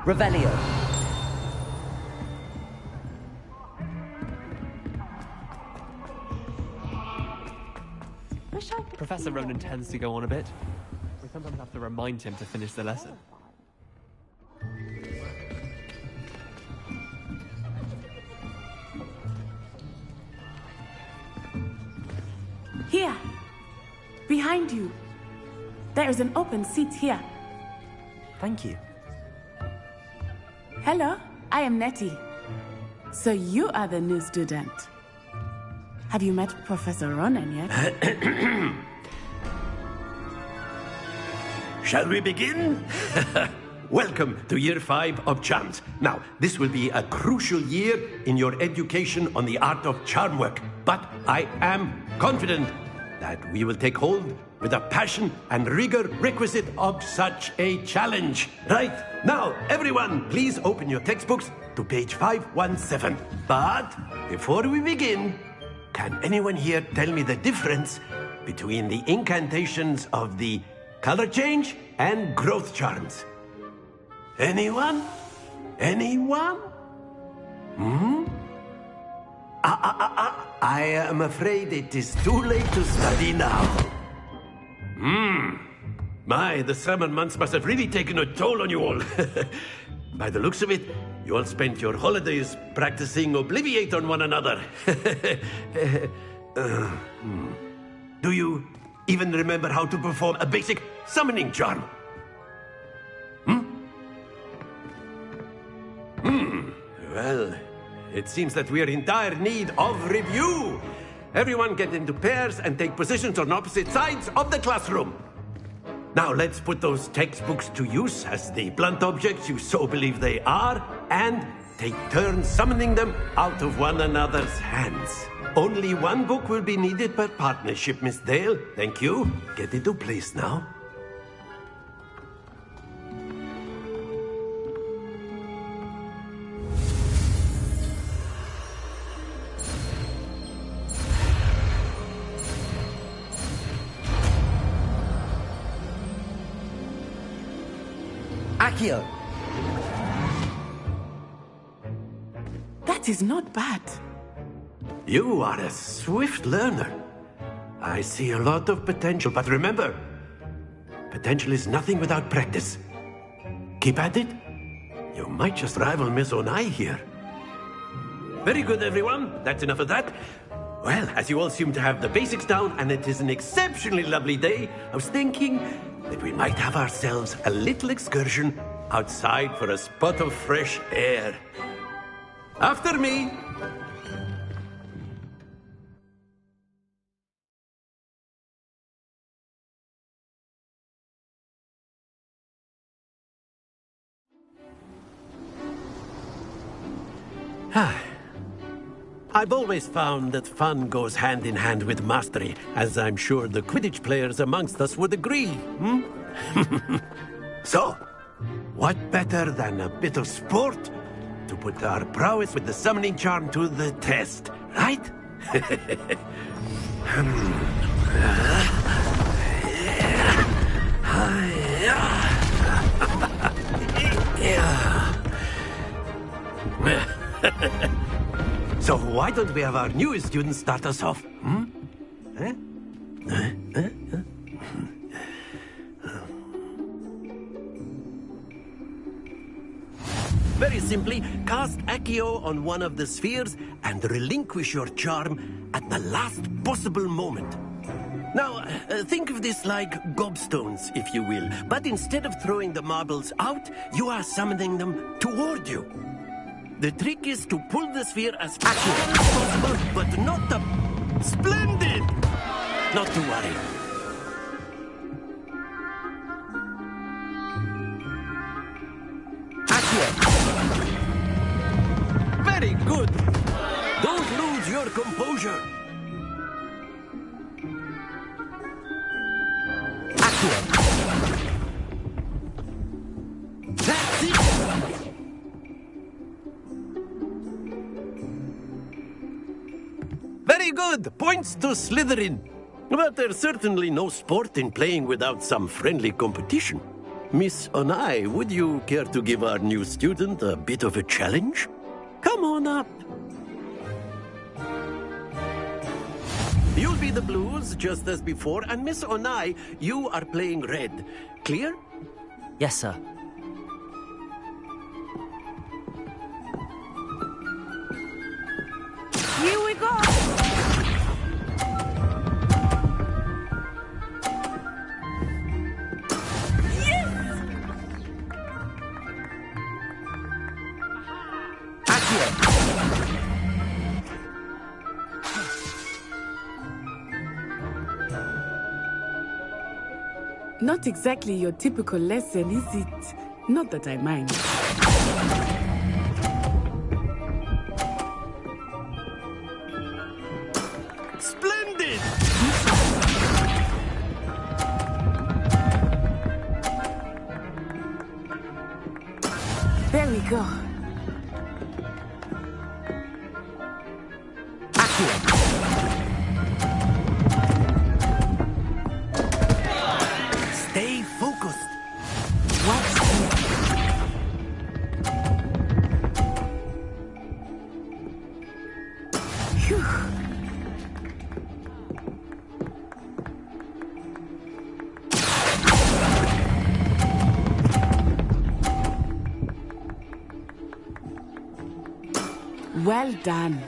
Revelio. Professor Ronan tends to go on a bit. We sometimes have to remind him to finish the lesson. Here! Behind you! There is an open seat here. Thank you. Hello, I am Nettie. So you are the new student. Have you met Professor Ronan yet? Shall we begin? Welcome to Year 5 of Charms. Now, this will be a crucial year in your education on the art of charm work. But I am confident that we will take hold with the passion and rigor requisite of such a challenge. Right, now, everyone, please open your textbooks to page 517. But before we begin, can anyone here tell me the difference between the incantations of the color change and growth charms? Anyone? Anyone? I am afraid it is too late to study now. My, the summer months must have really taken a toll on you all. By the looks of it, you all spent your holidays practicing Obliviate on one another. Do you even remember how to perform a basic summoning charm? Well, it seems that we are in dire need of review. Everyone get into pairs and take positions on opposite sides of the classroom. Now let's put those textbooks to use as the blunt objects you so believe they are, and take turns summoning them out of one another's hands. Only one book will be needed per partnership, Miss Dale. Thank you. Get into place now. Accio! That is not bad. You are a swift learner. I see a lot of potential, but remember, potential is nothing without practice. Keep at it. You might just rival Miss Onai here. Very good, everyone. That's enough of that. Well, as you all seem to have the basics down, and it is an exceptionally lovely day, I was thinking that we might have ourselves a little excursion outside for a spot of fresh air. After me. I've always found that fun goes hand in hand with mastery, as I'm sure the Quidditch players amongst us would agree. So, what better than a bit of sport to put our prowess with the summoning charm to the test, right? So why don't we have our newest student start us off? Very simply, cast Accio on one of the spheres and relinquish your charm at the last possible moment. Now, think of this like gobstones, if you will. But instead of throwing the marbles out, you are summoning them toward you. The trick is to pull the sphere as accurate as possible, but not the... Splendid! Not to worry. Accurate. Very good. Don't lose your composure. Accurate. That's it. Very good. Points to Slytherin. But there's certainly no sport in playing without some friendly competition. Miss Onai, would you care to give our new student a bit of a challenge? Come on up. You'll be the blues, just as before, and Miss Onai, you are playing red. Clear? Yes, sir. Here we go! Not exactly your typical lesson, is it? Not that I mind. Splendid! There we go. Stay focused. Watch Phew. Well done.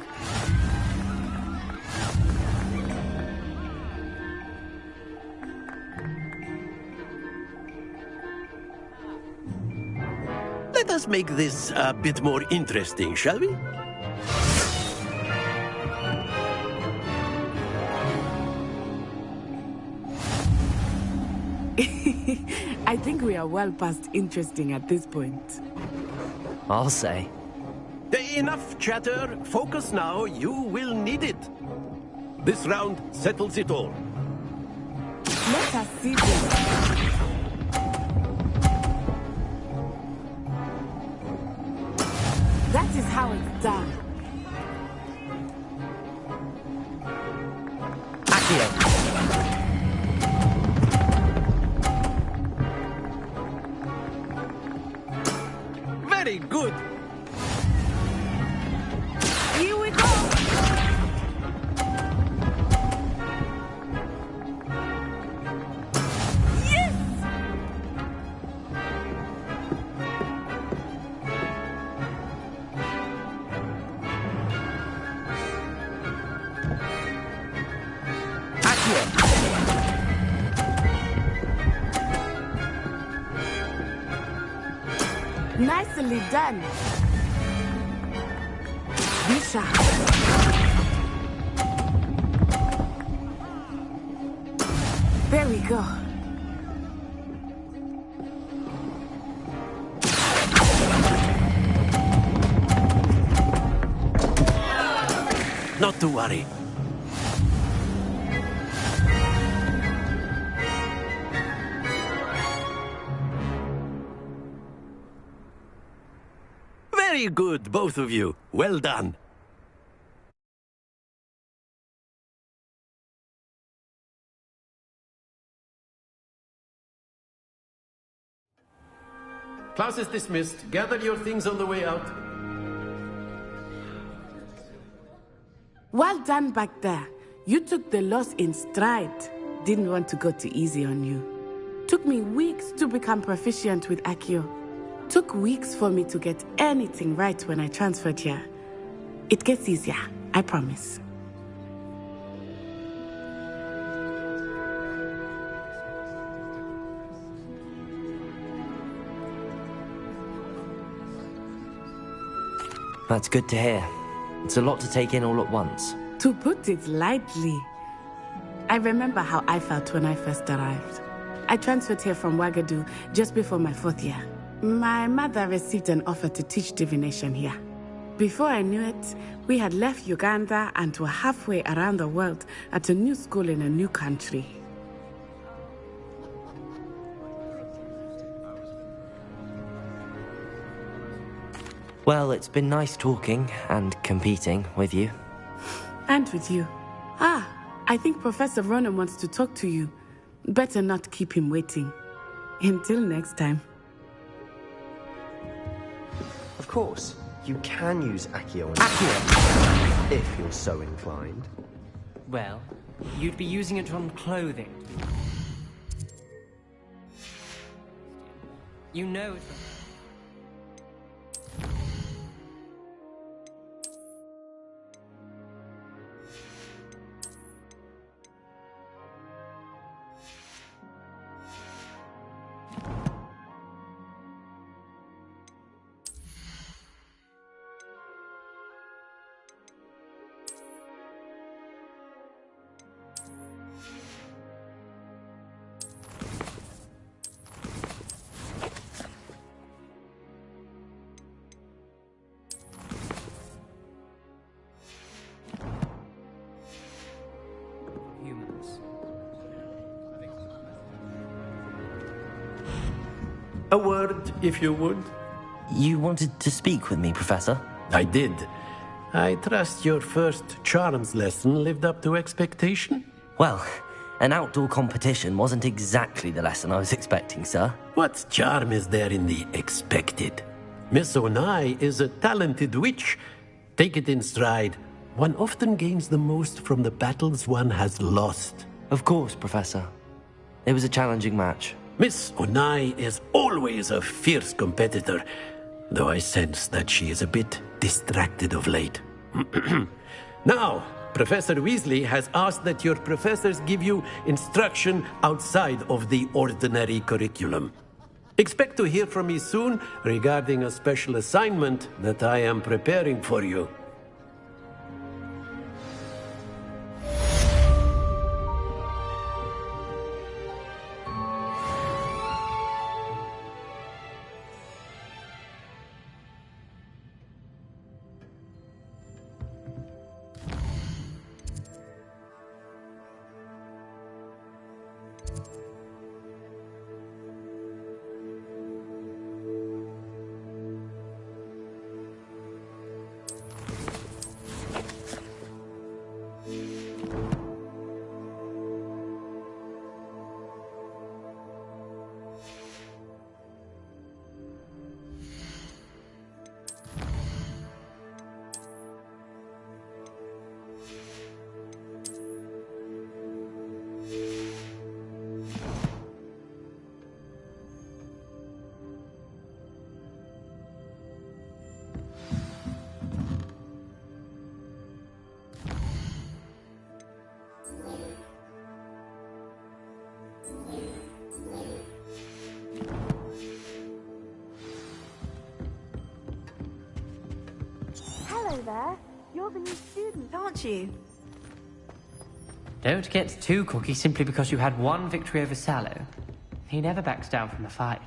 Let us make this a bit more interesting, shall we? I think we are well past interesting at this point. I'll say. Enough chatter. Focus now. You will need it. This round settles it all. Let us see this. That is how it's done. Very good. Here we go. Yes! Nicely done. Be sharp. There we go. Not to worry. Very good, both of you. Well done. Class is dismissed. Gather your things on the way out. Well done back there. You took the loss in stride. Didn't want to go too easy on you. Took me weeks to become proficient with Accio. Took weeks for me to get anything right when I transferred here. It gets easier, I promise. That's good to hear. It's a lot to take in all at once. To put it lightly, I remember how I felt when I first arrived. I transferred here from Wagadu just before my 4th year. My mother received an offer to teach divination here. Before I knew it, we had left Uganda and were halfway around the world at a new school in a new country. Well, it's been nice talking and competing with you. And with you. I think Professor Ronan wants to talk to you. Better not keep him waiting. Until next time. Of course, you can use Accio if you're so inclined. Well, you'd be using it on clothing. You know it. A word, if you would. You wanted to speak with me, Professor? I did. I trust your first charms lesson lived up to expectation? Well, an outdoor competition wasn't exactly the lesson I was expecting, sir. What charm is there in the expected? Miss Onai is a talented witch. Take it in stride. One often gains the most from the battles one has lost. Of course, Professor. It was a challenging match. Miss Onai is always a fierce competitor, though I sense that she is a bit distracted of late. Now, Professor Weasley has asked that your professors give you instruction outside of the ordinary curriculum. Expect to hear from me soon regarding a special assignment that I am preparing for you. Hello there. You're the new student, aren't you? Don't get too cocky simply because you had one victory over Sallow. He never backs down from a fight.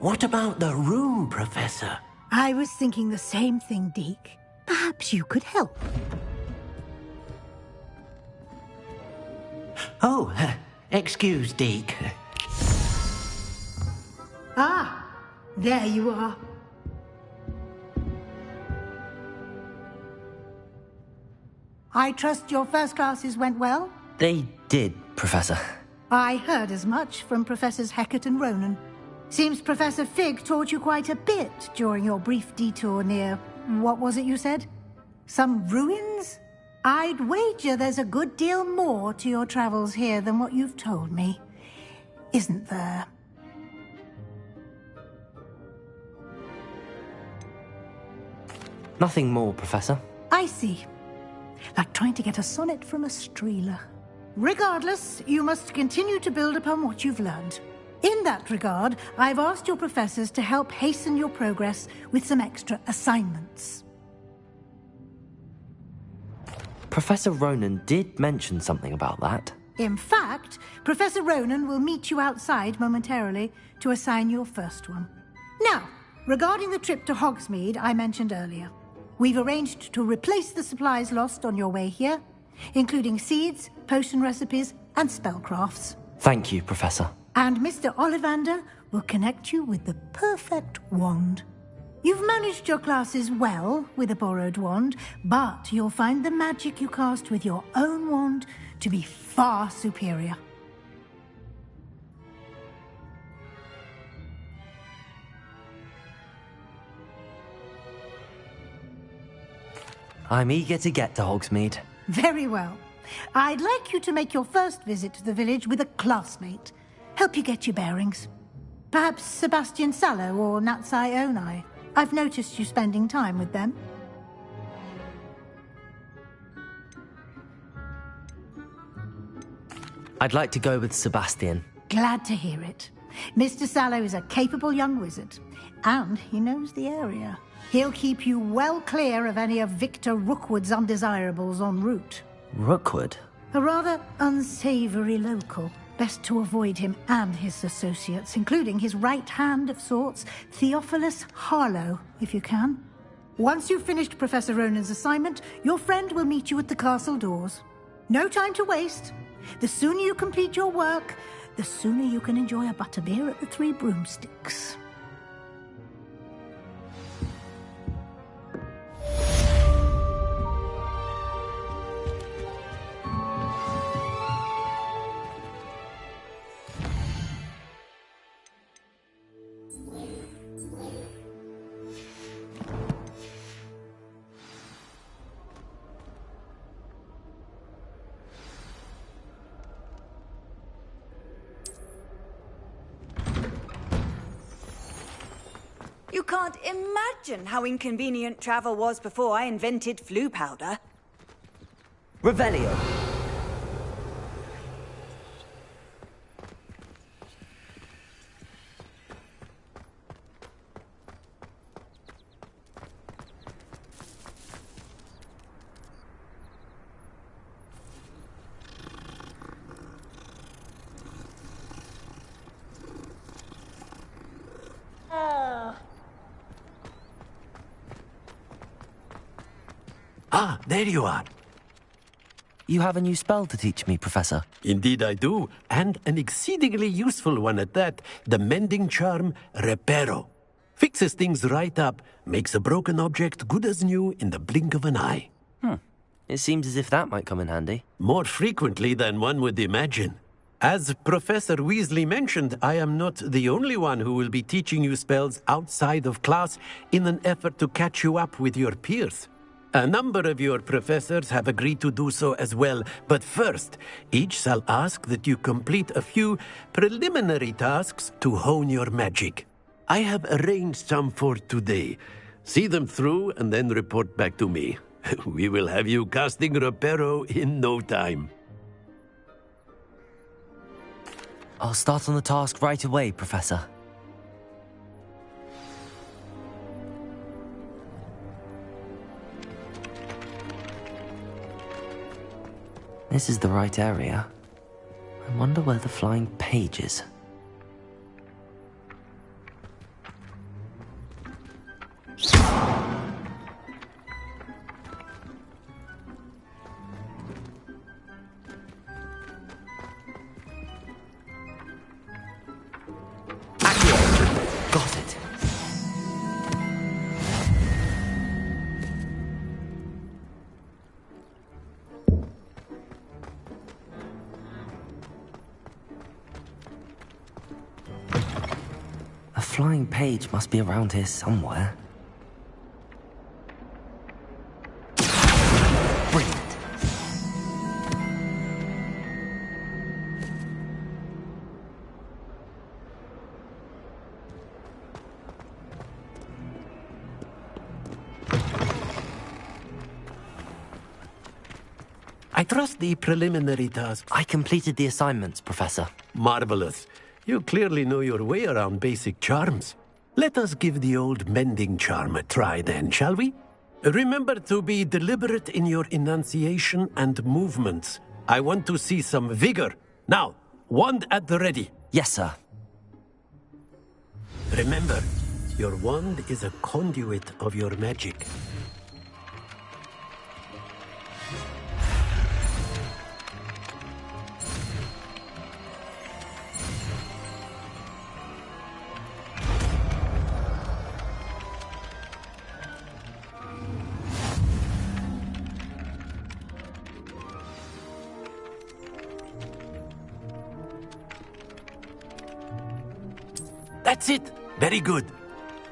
What about the room, Professor? I was thinking the same thing, Deke. Perhaps you could help. Oh, excuse, Deke. Ah, there you are. I trust your first classes went well? They did, Professor. I heard as much from Professors Hecat and Ronan. Seems Professor Fig taught you quite a bit during your brief detour near... what was it you said? Some ruins? I'd wager there's a good deal more to your travels here than what you've told me. Isn't there? Nothing more, Professor. I see. Like trying to get a sonnet from a streeler. Regardless, you must continue to build upon what you've learned. In that regard, I've asked your professors to help hasten your progress with some extra assignments. Professor Ronan did mention something about that. In fact, Professor Ronan will meet you outside momentarily to assign your first one. Now, regarding the trip to Hogsmeade I mentioned earlier, we've arranged to replace the supplies lost on your way here, including seeds, potion recipes, and spellcrafts. Thank you, Professor. And Mr. Ollivander will connect you with the perfect wand. You've managed your classes well with a borrowed wand, but you'll find the magic you cast with your own wand to be far superior. I'm eager to get to Hogsmeade. Very well. I'd like you to make your first visit to the village with a classmate. Help you get your bearings. Perhaps Sebastian Sallow or Natsai Onai. I've noticed you spending time with them. I'd like to go with Sebastian. Glad to hear it. Mr. Sallow is a capable young wizard, and he knows the area. He'll keep you well clear of any of Victor Rookwood's undesirables en route. Rookwood? A rather unsavory local. Best to avoid him and his associates, including his right hand of sorts, Theophilus Harlow, if you can. Once you've finished Professor Ronan's assignment, your friend will meet you at the castle doors. No time to waste. The sooner you complete your work, the sooner you can enjoy a butterbeer at the Three Broomsticks. You can't imagine how inconvenient travel was before I invented flu powder. Revelio. Ah, there you are. You have a new spell to teach me, Professor. Indeed I do, and an exceedingly useful one at that. The mending charm, Reparo. Fixes things right up, makes a broken object good as new in the blink of an eye. It seems as if that might come in handy. More frequently than one would imagine. As Professor Weasley mentioned, I am not the only one who will be teaching you spells outside of class in an effort to catch you up with your peers. A number of your professors have agreed to do so as well, but first, each shall ask that you complete a few preliminary tasks to hone your magic. I have arranged some for today. See them through and then report back to me. We will have you casting Reparo in no time. I'll start on the task right away, Professor. This is the right area. I wonder where the flying page is. Got it. flying page must be around here somewhere. Brilliant. I trust the preliminary task. I completed the assignments, Professor. Marvelous. You clearly know your way around basic charms. Let us give the old mending charm a try then, shall we? Remember to be deliberate in your enunciation and movements. I want to see some vigor. Now, wand at the ready. Yes, sir. Remember, your wand is a conduit of your magic. That's it! Very good.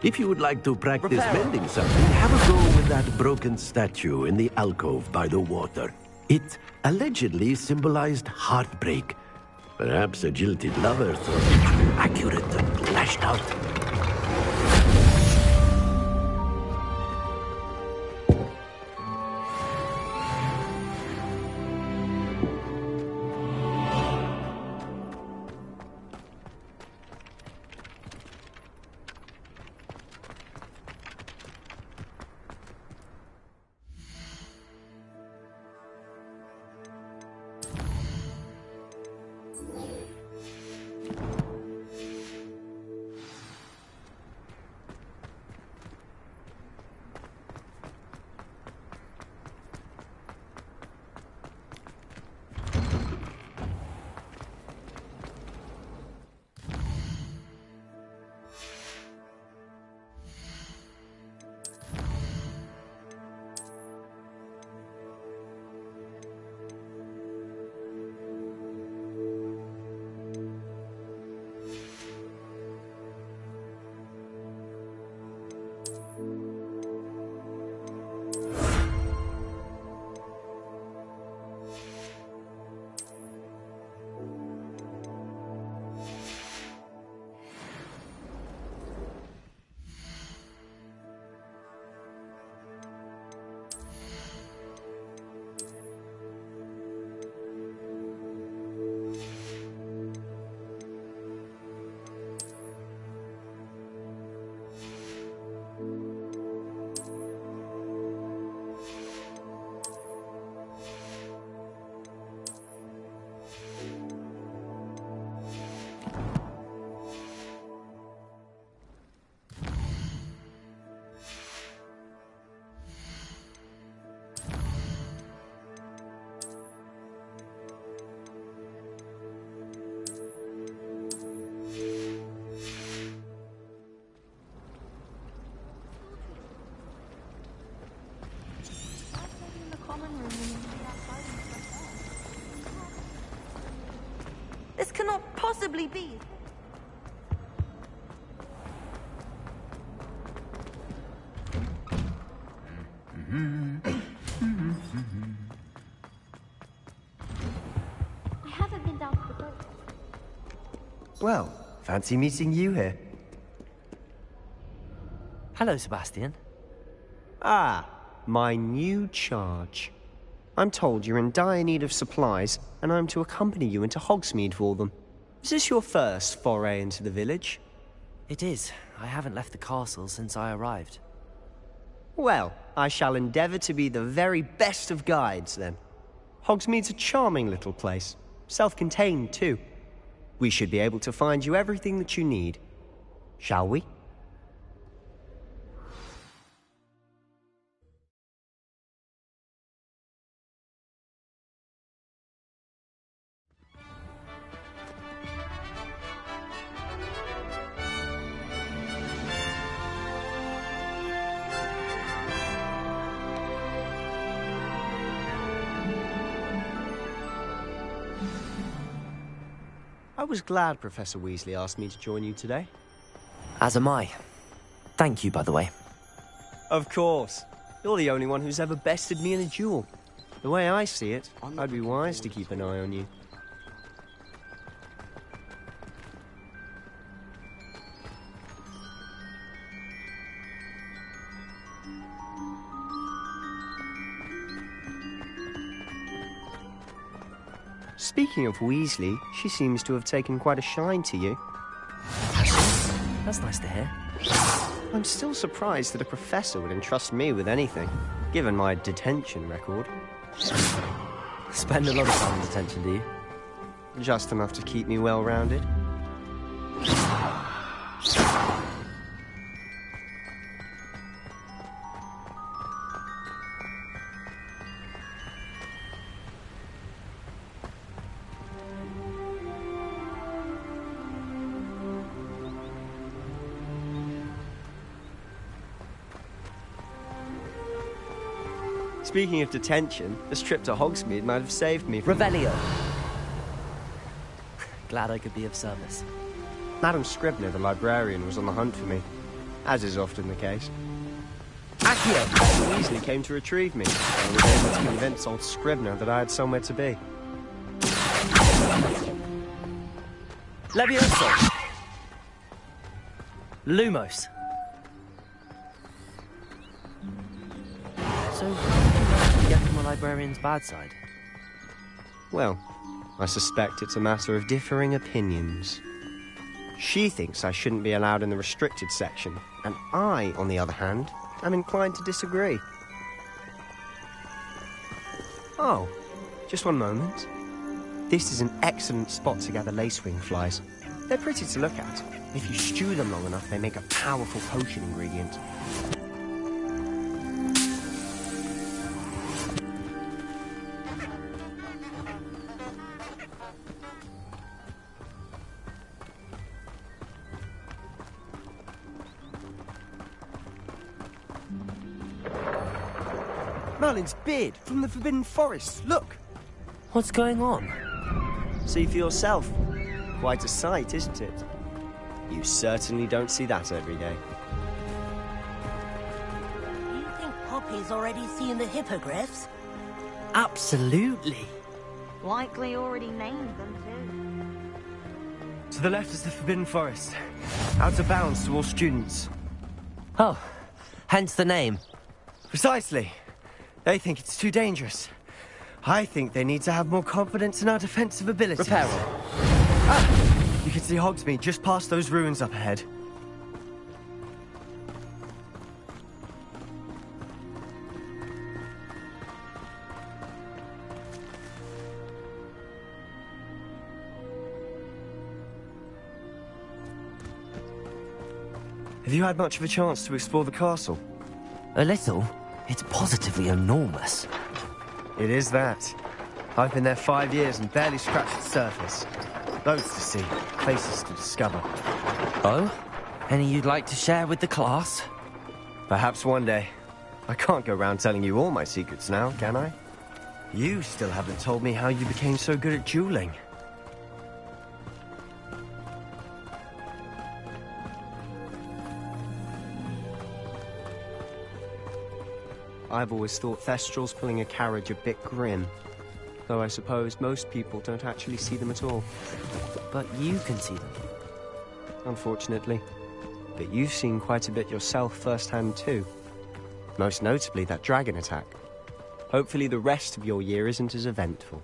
If you would like to practice mending something, have a go with that broken statue in the alcove by the water. It allegedly symbolized heartbreak. Perhaps a jilted lover thought it too accurate and lashed out. This cannot possibly be. I haven't been down to the boat. Well, fancy meeting you here. Hello, Sebastian. Ah, my new charge. I'm told you're in dire need of supplies, and I'm to accompany you into Hogsmeade for them. Is this your first foray into the village? It is. I haven't left the castle since I arrived. Well, I shall endeavour to be the very best of guides, then. Hogsmeade's a charming little place. Self-contained, too. We should be able to find you everything that you need. Shall we? I was glad Professor Weasley asked me to join you today. As am I. Thank you, by the way. Of course. You're the only one who's ever bested me in a duel. The way I see it, I'd be wise to keep an eye on you. Speaking of Weasley, she seems to have taken quite a shine to you. That's nice to hear. I'm still surprised that a professor would entrust me with anything, given my detention record. Spend a lot of time in detention, do you? Just enough to keep me well-rounded. Speaking of detention, this trip to Hogsmeade might have saved me from... Revelio! Glad I could be of service. Madam Scribner, the librarian, was on the hunt for me, as is often the case. Accio! Weasley came to retrieve me, and I was able to convince old Scribner that I had somewhere to be. Levioso! Lumos! So, how did you get from the librarian's bad side? Well, I suspect it's a matter of differing opinions. She thinks I shouldn't be allowed in the restricted section, and I, on the other hand, am inclined to disagree. Oh, just one moment. This is an excellent spot to gather lacewing flies. They're pretty to look at. If you stew them long enough, they make a powerful potion ingredient. Merlin's beard from the Forbidden Forest. Look! What's going on? See for yourself. Quite a sight, isn't it? You certainly don't see that every day. Do you think Poppy's already seen the hippogriffs? Absolutely. Likely already named them too. To the left is the Forbidden Forest. Out of bounds to all students. Oh, hence the name. Precisely. They think it's too dangerous. I think they need to have more confidence in our defensive abilities. Reparo. Ah! You can see Hogsmeade just past those ruins up ahead. Have you had much of a chance to explore the castle? A little. It's positively enormous. It is that. I've been there 5 years and barely scratched the surface. Loads to see, places to discover. Oh? Any you'd like to share with the class? Perhaps one day. I can't go around telling you all my secrets now, can I? You still haven't told me how you became so good at dueling. I've always thought Thestrals pulling a carriage a bit grim. Though I suppose most people don't actually see them at all. But you can see them. Unfortunately. But you've seen quite a bit yourself firsthand too. Most notably that dragon attack. Hopefully the rest of your year isn't as eventful.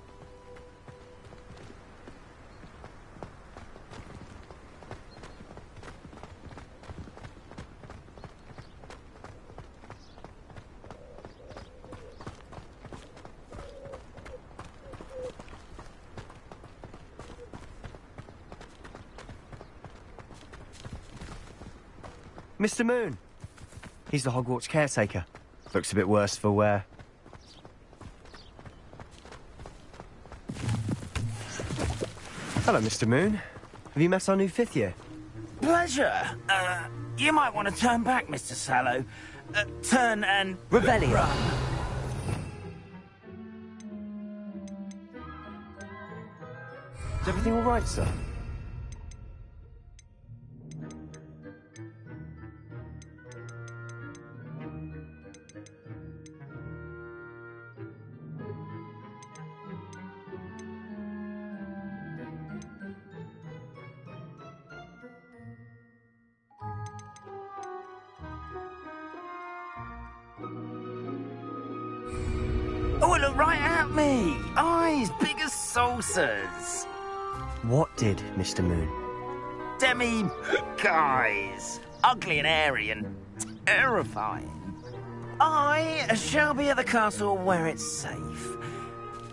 Mr. Moon. He's the Hogwarts caretaker. Looks a bit worse for wear. Hello, Mr. Moon. Have you met our new 5th year? Pleasure. You might want to turn back, Mr. Sallow. Turn and... Revelio. Run. Is everything all right, sir? Oh, it looked right at me! Eyes big as saucers! What did, Mr. Moon? Demi guys! Ugly and hairy and terrifying. I shall be at the castle where it's safe.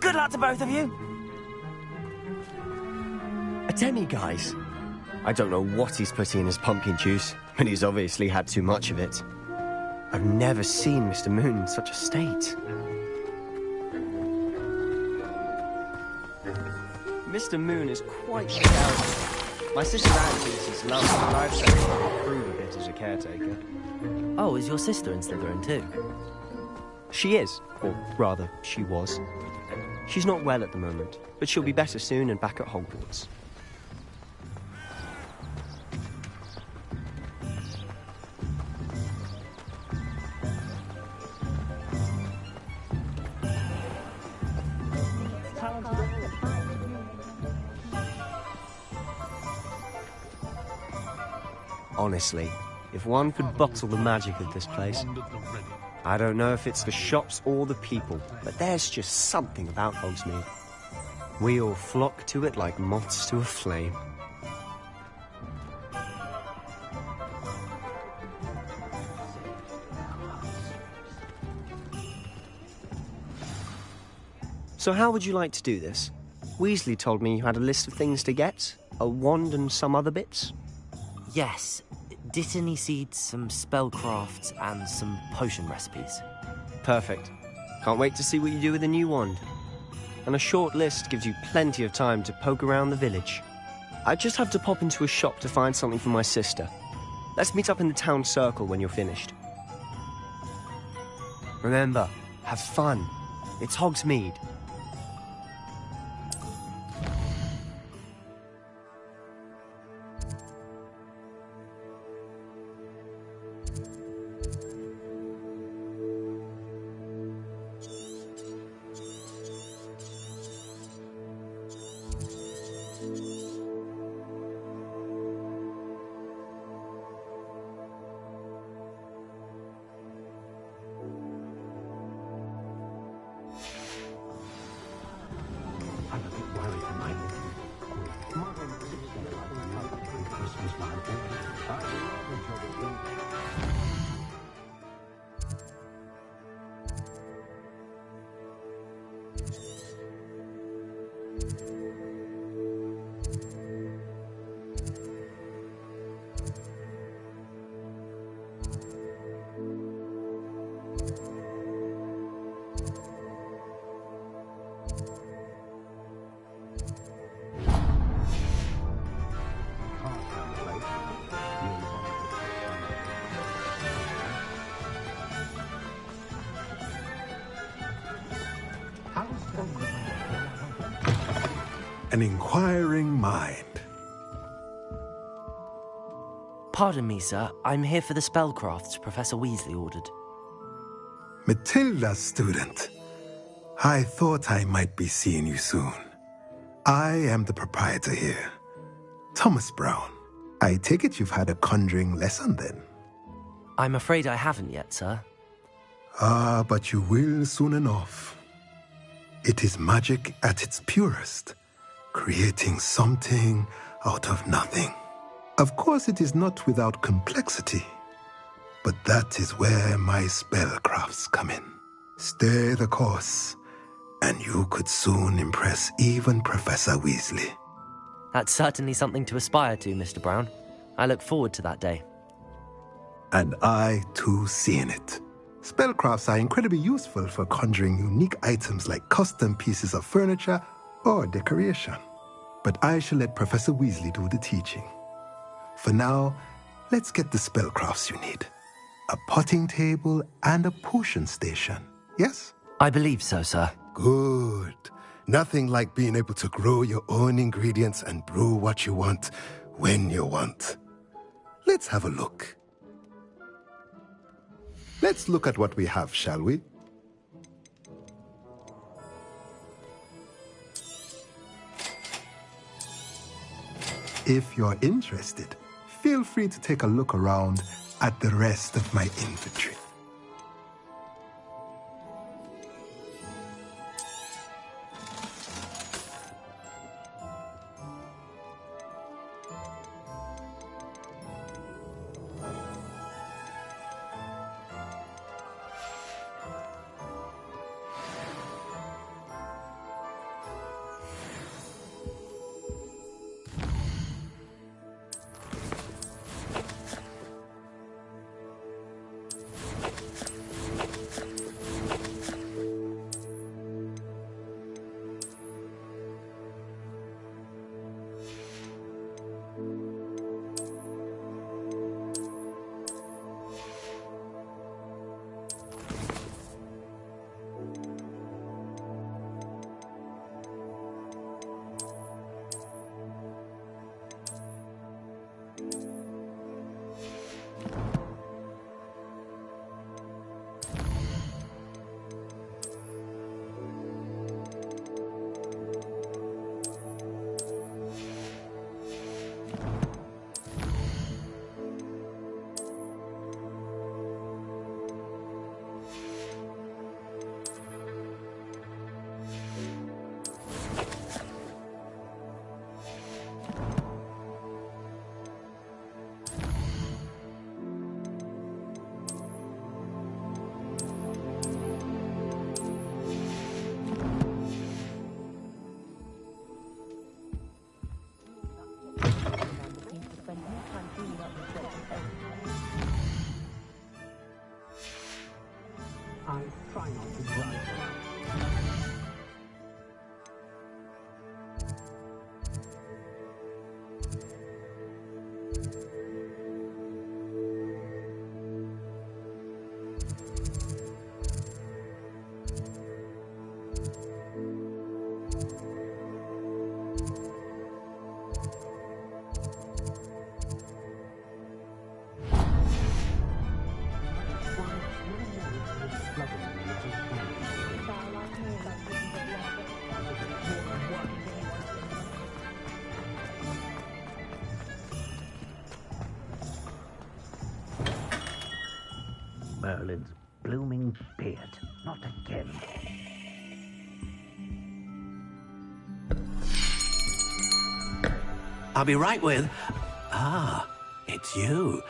Good luck to both of you. A demi-guise? I don't know what he's putting in his pumpkin juice, but he's obviously had too much of it. I've never seen Mr. Moon in such a state. Mr. Moon is quite embarrassing. My sister's attitude is love, and I've said to improve a bit as a caretaker. Oh, is your sister in Slytherin too? She is, or rather, she was. She's not well at the moment, but she'll be better soon and back at Hogwarts. Honestly, if one could bottle the magic of this place. I don't know if it's the shops or the people, but there's just something about Hogsmeade. We all flock to it like moths to a flame. So how would you like to do this? Weasley told me you had a list of things to get, a wand and some other bits. Yes. Dittany seeds, some spellcrafts, and some potion recipes. Perfect. Can't wait to see what you do with the new wand. And a short list gives you plenty of time to poke around the village. I just have to pop into a shop to find something for my sister. Let's meet up in the town circle when you're finished. Remember, have fun. It's Hogsmeade. An inquiring mind. Pardon me, sir. I'm here for the spellcrafts Professor Weasley ordered. Matilda, student. I thought I might be seeing you soon. I am the proprietor here, Thomas Brown. I take it you've had a conjuring lesson then? I'm afraid I haven't yet, sir. Ah, but you will soon enough. It is magic at its purest, creating something out of nothing. Of course, it is not without complexity, but that is where my spellcrafts come in. Stay the course, and you could soon impress even Professor Weasley. That's certainly something to aspire to, Mr. Brown. I look forward to that day. And I, too, seeing it. Spellcrafts are incredibly useful for conjuring unique items like custom pieces of furniture or decoration. But I shall let Professor Weasley do the teaching. For now, let's get the spellcrafts you need. A potting table and a potion station, yes? I believe so, sir. Good. Nothing like being able to grow your own ingredients and brew what you want when you want. Let's have a look. Let's look at what we have, shall we? If you're interested, feel free to take a look around at the rest of my inventory. Merlin's blooming beard. Not again. I'll be right with... Ah, it's you.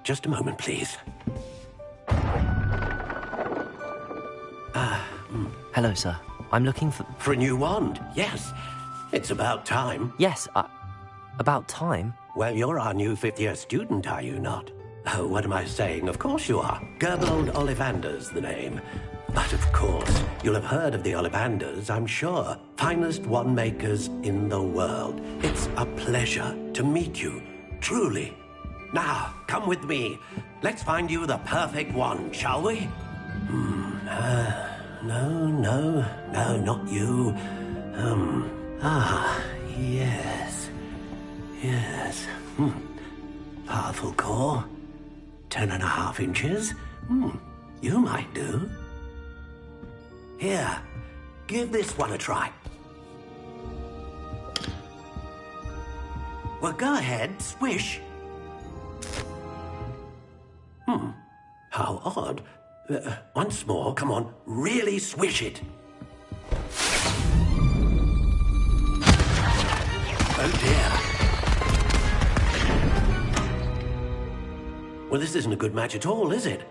Just a moment, please. Hello, sir. I'm looking for... For a new wand, yes. It's about time. Yes, about time? Well, you're our new fifth-year student, are you not? Oh, what am I saying? Of course you are. Gerbold Ollivander's the name. But of course, you'll have heard of the Ollivanders, I'm sure. Finest wand makers in the world. It's a pleasure to meet you, truly. Now, come with me. Let's find you the perfect wand, shall we? No, not you. Yes. Powerful core. 10.5 inches. You might do. Here, give this one a try. Well, go ahead, swish. How odd. Once more, come on, really swish it. Oh dear. Well, this isn't a good match at all, is it?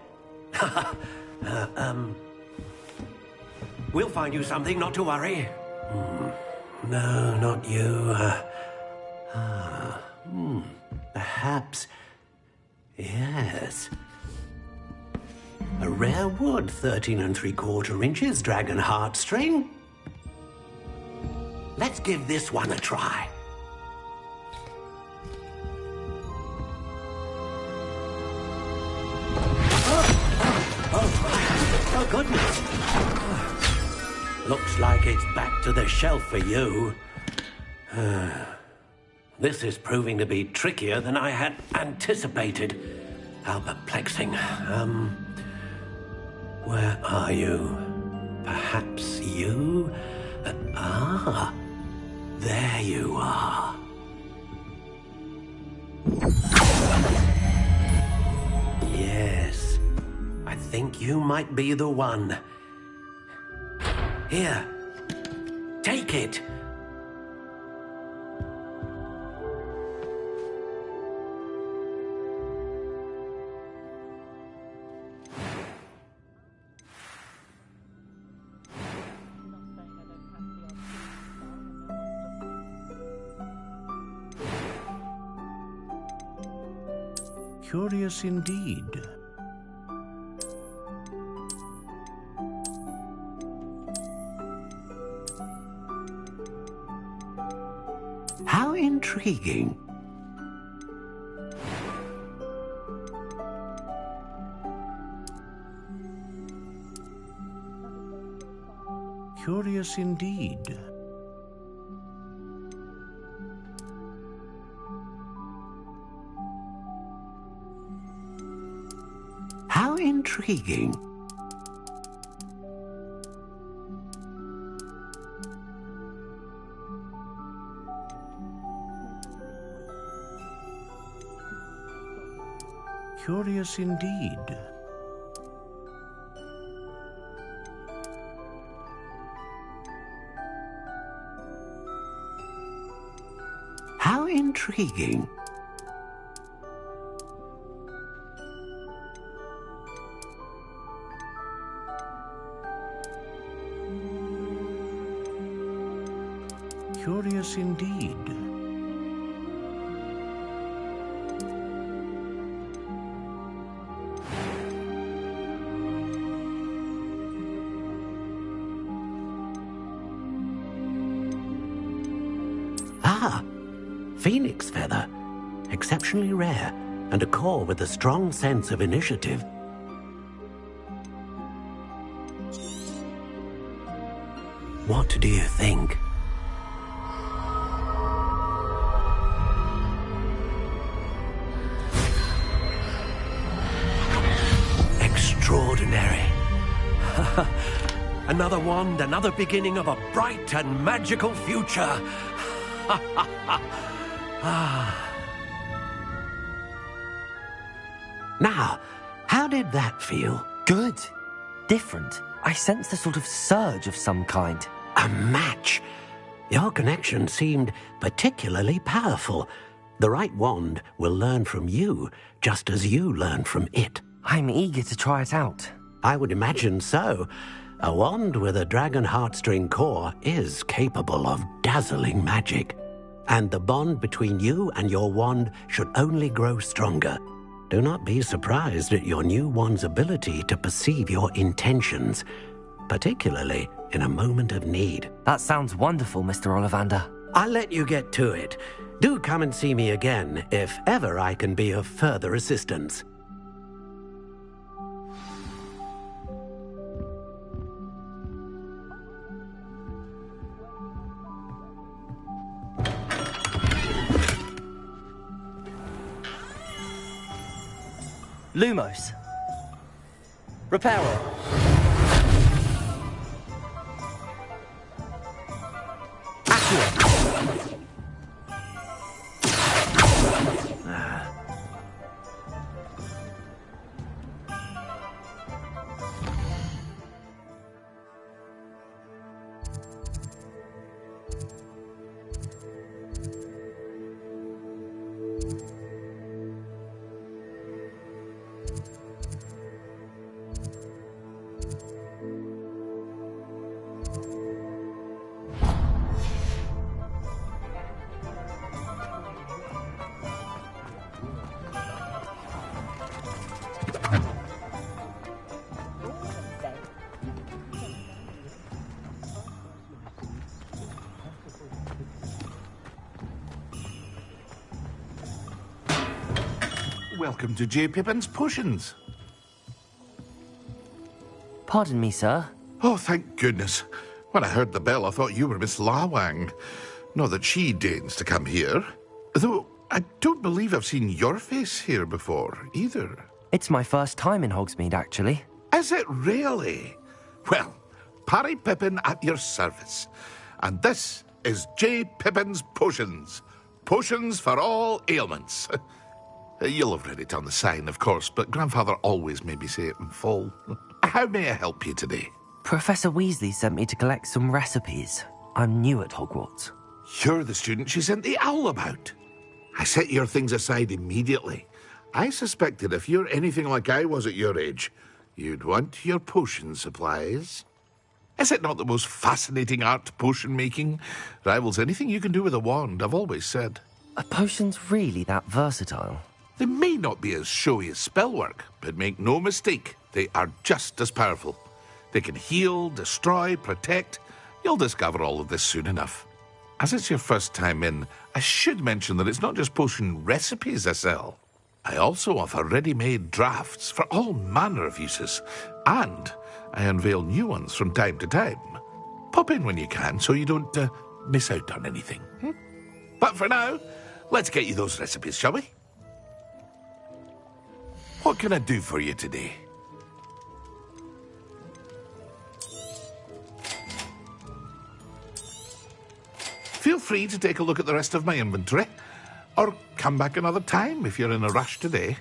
We'll find you something, not to worry. No, not you. Perhaps. Yes. A rare wood, 13 3/4 inches, dragon heartstring. Let's give this one a try. Oh, goodness. Looks like it's back to the shelf for you. This is proving to be trickier than I had anticipated. How perplexing. Where are you? Perhaps you? There you are. Yes, I think you might be the one. Here, take it. Curious indeed. How intriguing. Curious indeed. How intriguing. Curious indeed. How intriguing. Curious indeed. Ah, phoenix feather. Exceptionally rare, and a core with a strong sense of initiative. What do you think? Extraordinary. Another wand, another beginning of a bright and magical future. Now, how did that feel? Good. Different. I sensed a sort of surge of some kind. A match. Your connection seemed particularly powerful. The right wand will learn from you, just as you learn from it. I'm eager to try it out. I would imagine so. A wand with a dragon heartstring core is capable of dazzling magic. And the bond between you and your wand should only grow stronger. Do not be surprised at your new wand's ability to perceive your intentions, particularly in a moment of need. That sounds wonderful, Mr. Ollivander. I'll let you get to it. Do come and see me again if ever I can be of further assistance. Lumos. Reparo. Welcome to J. Pippin's Potions. Pardon me, sir. Oh, thank goodness. When I heard the bell, I thought you were Miss Lawang. Not that she deigns to come here. Though, I don't believe I've seen your face here before, either. It's my first time in Hogsmeade, actually. Is it really? Well, Parry Pippin at your service. And this is J. Pippin's Potions. Potions for all ailments. You'll have read it on the sign, of course, but Grandfather always made me say it in full. How may I help you today? Professor Weasley sent me to collect some recipes. I'm new at Hogwarts. You're the student she sent the owl about. I set your things aside immediately. I suspected if you're anything like I was at your age, you'd want your potion supplies. Is it not the most fascinating art, potion making? Rivals anything you can do with a wand, I've always said. Are potions really that versatile? They may not be as showy as spellwork, but make no mistake, they are just as powerful. They can heal, destroy, protect. You'll discover all of this soon enough. As it's your first time in, I should mention that it's not just potion recipes I sell. I also offer ready-made drafts for all manner of uses, and I unveil new ones from time to time. Pop in when you can so you don't miss out on anything. But for now, let's get you those recipes, shall we? What can I do for you today? Feel free to take a look at the rest of my inventory, or come back another time if you're in a rush today.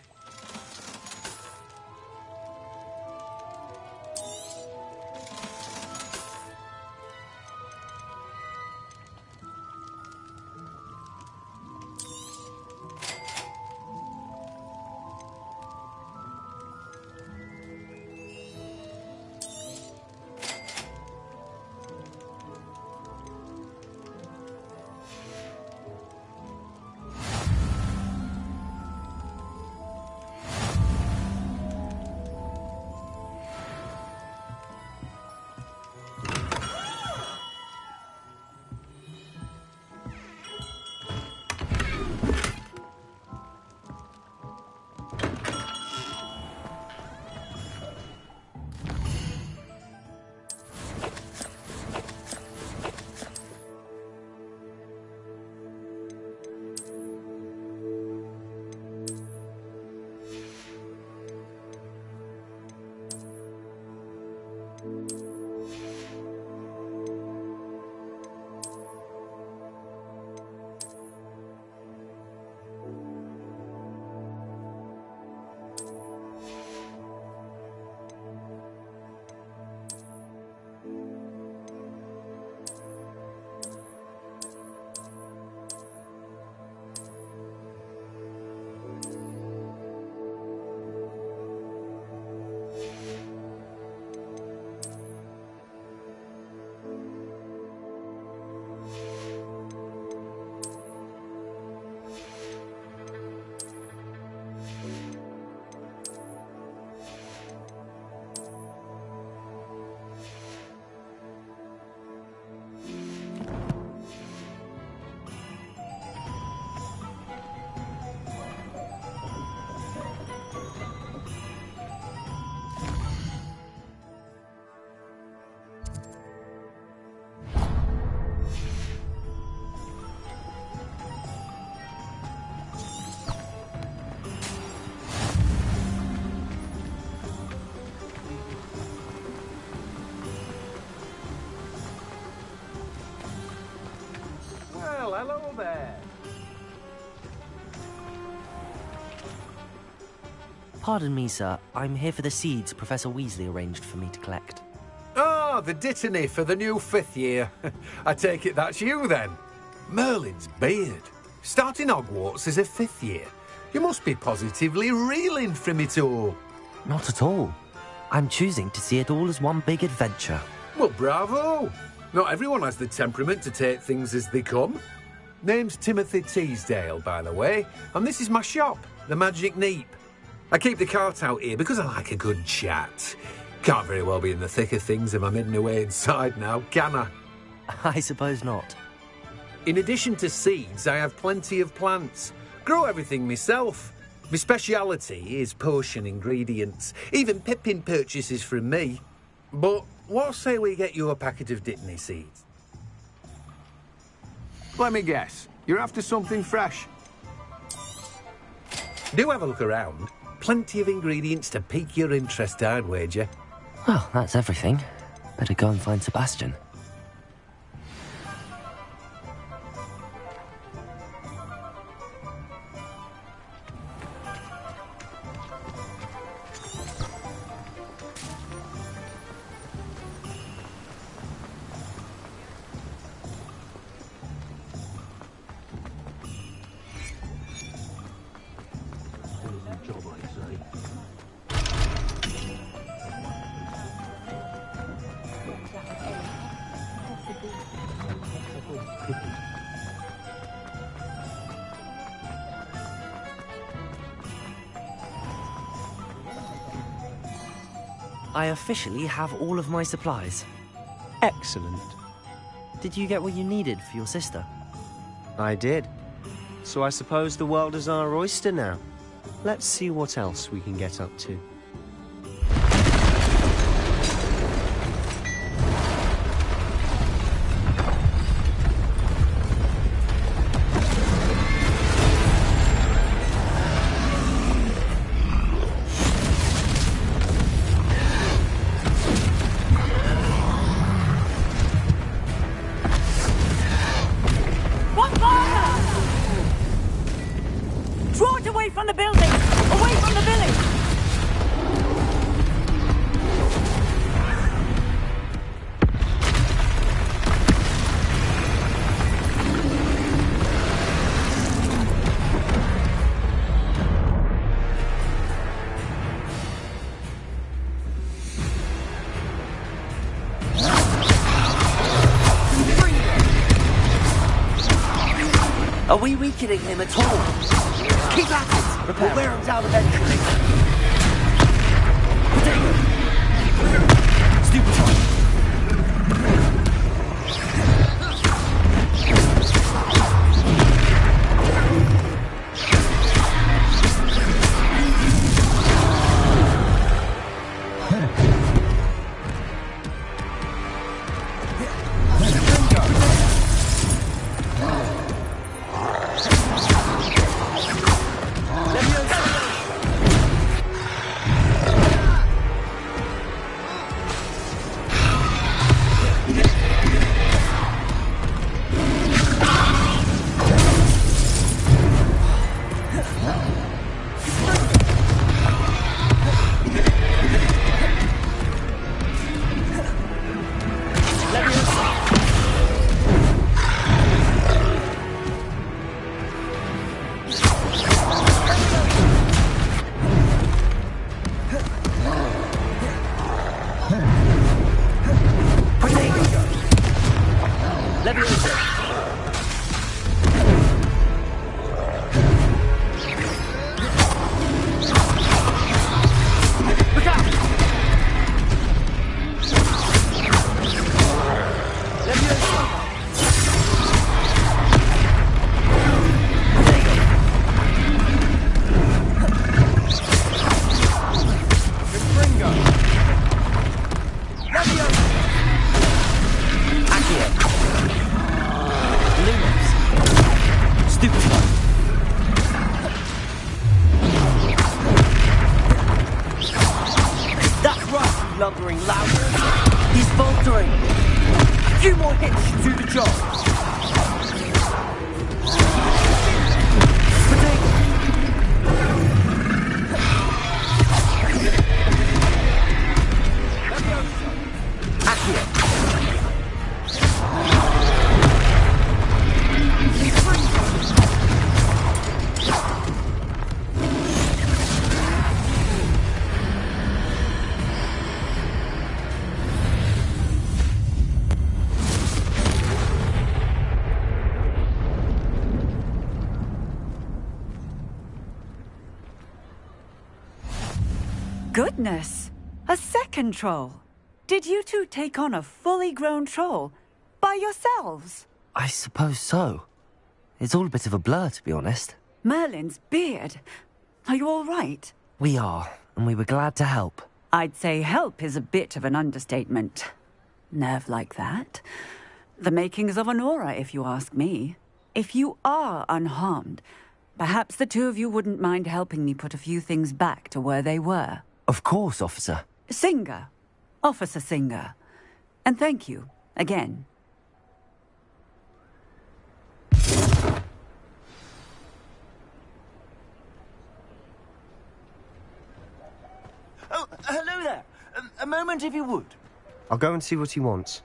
Pardon me, sir. I'm here for the seeds Professor Weasley arranged for me to collect. Ah, the dittany for the new 5th year. I take it that's you, then. Merlin's beard. Starting Hogwarts as a 5th year. You must be positively reeling from it all. Not at all. I'm choosing to see it all as one big adventure. Well, bravo. Not everyone has the temperament to take things as they come. Name's Timothy Teasdale, by the way, and this is my shop, the Magic Neep. I keep the cart out here because I like a good chat. Can't very well be in the thick of things if I'm hidden away inside now, can I? I suppose not. In addition to seeds, I have plenty of plants. Grow everything myself. My speciality is potion ingredients. Even Pippin purchases from me. But what say we get you a packet of Dittany seeds? Let me guess. You're after something fresh. Do have a look around. Plenty of ingredients to pique your interest, I'd wager. Well, that's everything. Better go and find Sebastian. I officially have all of my supplies. Excellent. Did you get what you needed for your sister? I did. So I suppose the world is our oyster now. Let's see what else we can get up to. Are we weakening him at all? Keep at it! We'll wear him down eventually. Stupid one. Lumbering louder. He's faltering. A few more hits should do the job. Goodness! A second troll! Did you two take on a fully grown troll? By yourselves? I suppose so. It's all a bit of a blur, to be honest. Merlin's beard. Are you all right? We are, and we were glad to help. I'd say help is a bit of an understatement. Nerve like that. The makings of an aura, if you ask me. If you are unharmed, perhaps the two of you wouldn't mind helping me put a few things back to where they were. Of course, officer. Singer. Officer Singer. And thank you, again. Oh, hello there. A moment if you would. I'll go and see what he wants.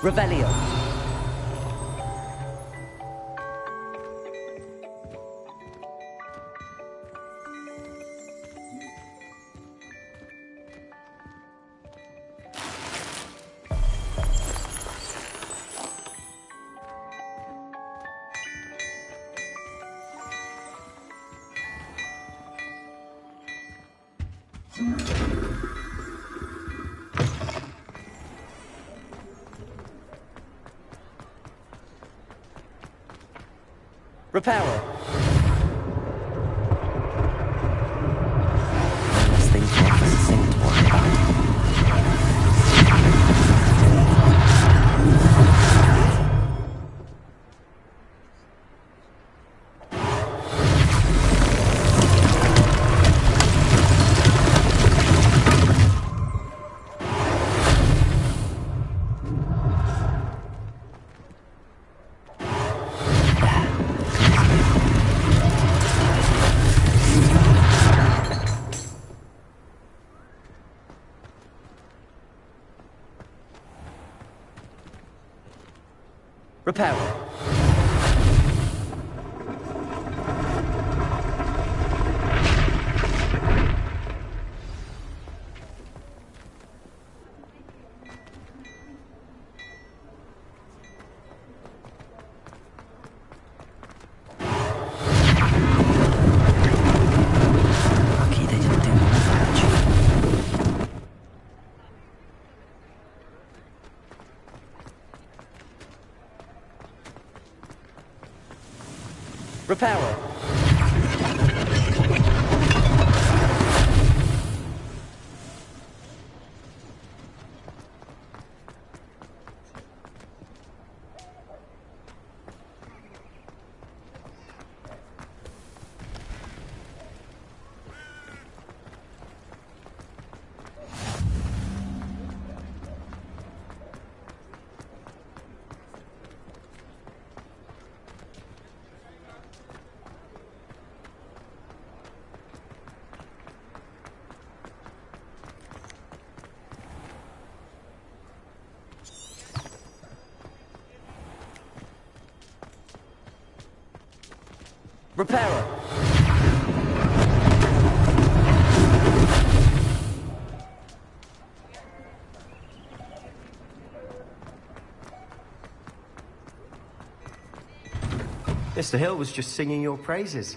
Revelio. Reparo. This thing's not the same to worry about. Reparo. Lucky they didn't do more damage. Reparo. Reparo. Mr. Hill was just singing your praises.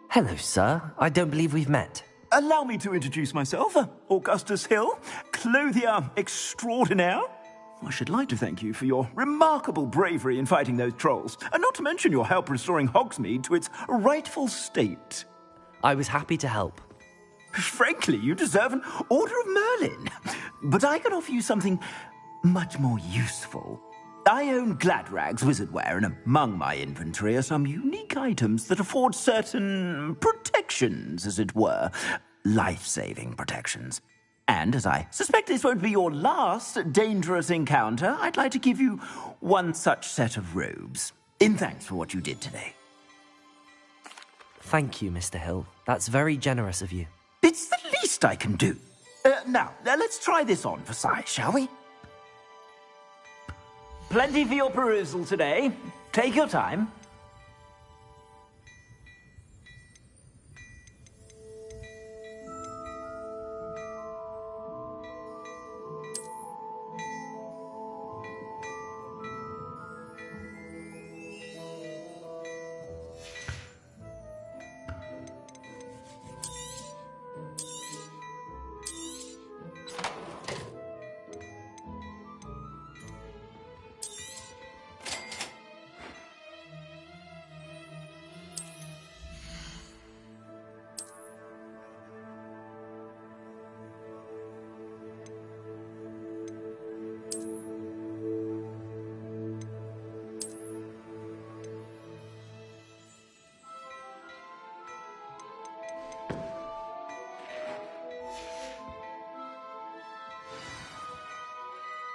Hello, sir. I don't believe we've met. Allow me to introduce myself, Augustus Hill, clothier extraordinaire. I should like to thank you for your remarkable bravery in fighting those trolls, and not to mention your help restoring Hogsmeade to its rightful state. I was happy to help. Frankly, you deserve an Order of Merlin. But I can offer you something much more useful. I own Gladrag's wizardware, and among my inventory are some unique items that afford certain protections, as it were. life-saving protections. And as I suspect this won't be your last dangerous encounter, I'd like to give you one such set of robes, in thanks for what you did today. Thank you, Mr. Hill. That's very generous of you. It's the least I can do. Now, let's try this on for size, shall we? Plenty for your perusal today. Take your time.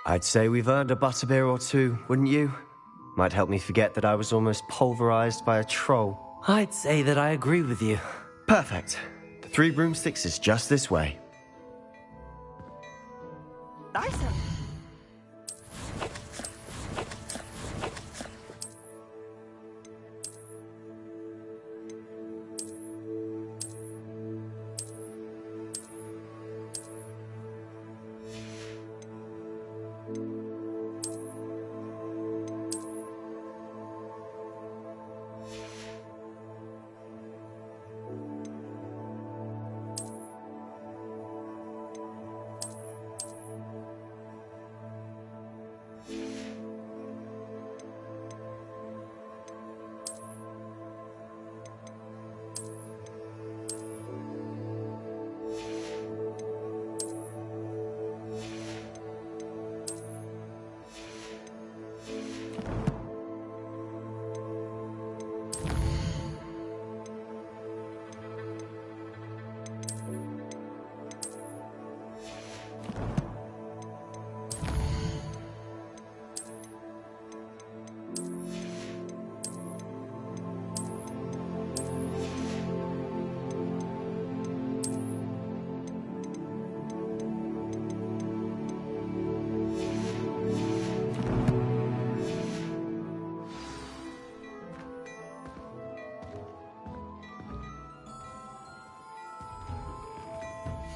I'd say we've earned a butterbeer or two, wouldn't you? Might help me forget that I was almost pulverized by a troll. I'd say that I agree with you. Perfect. The 3 broomsticks is just this way. Nice.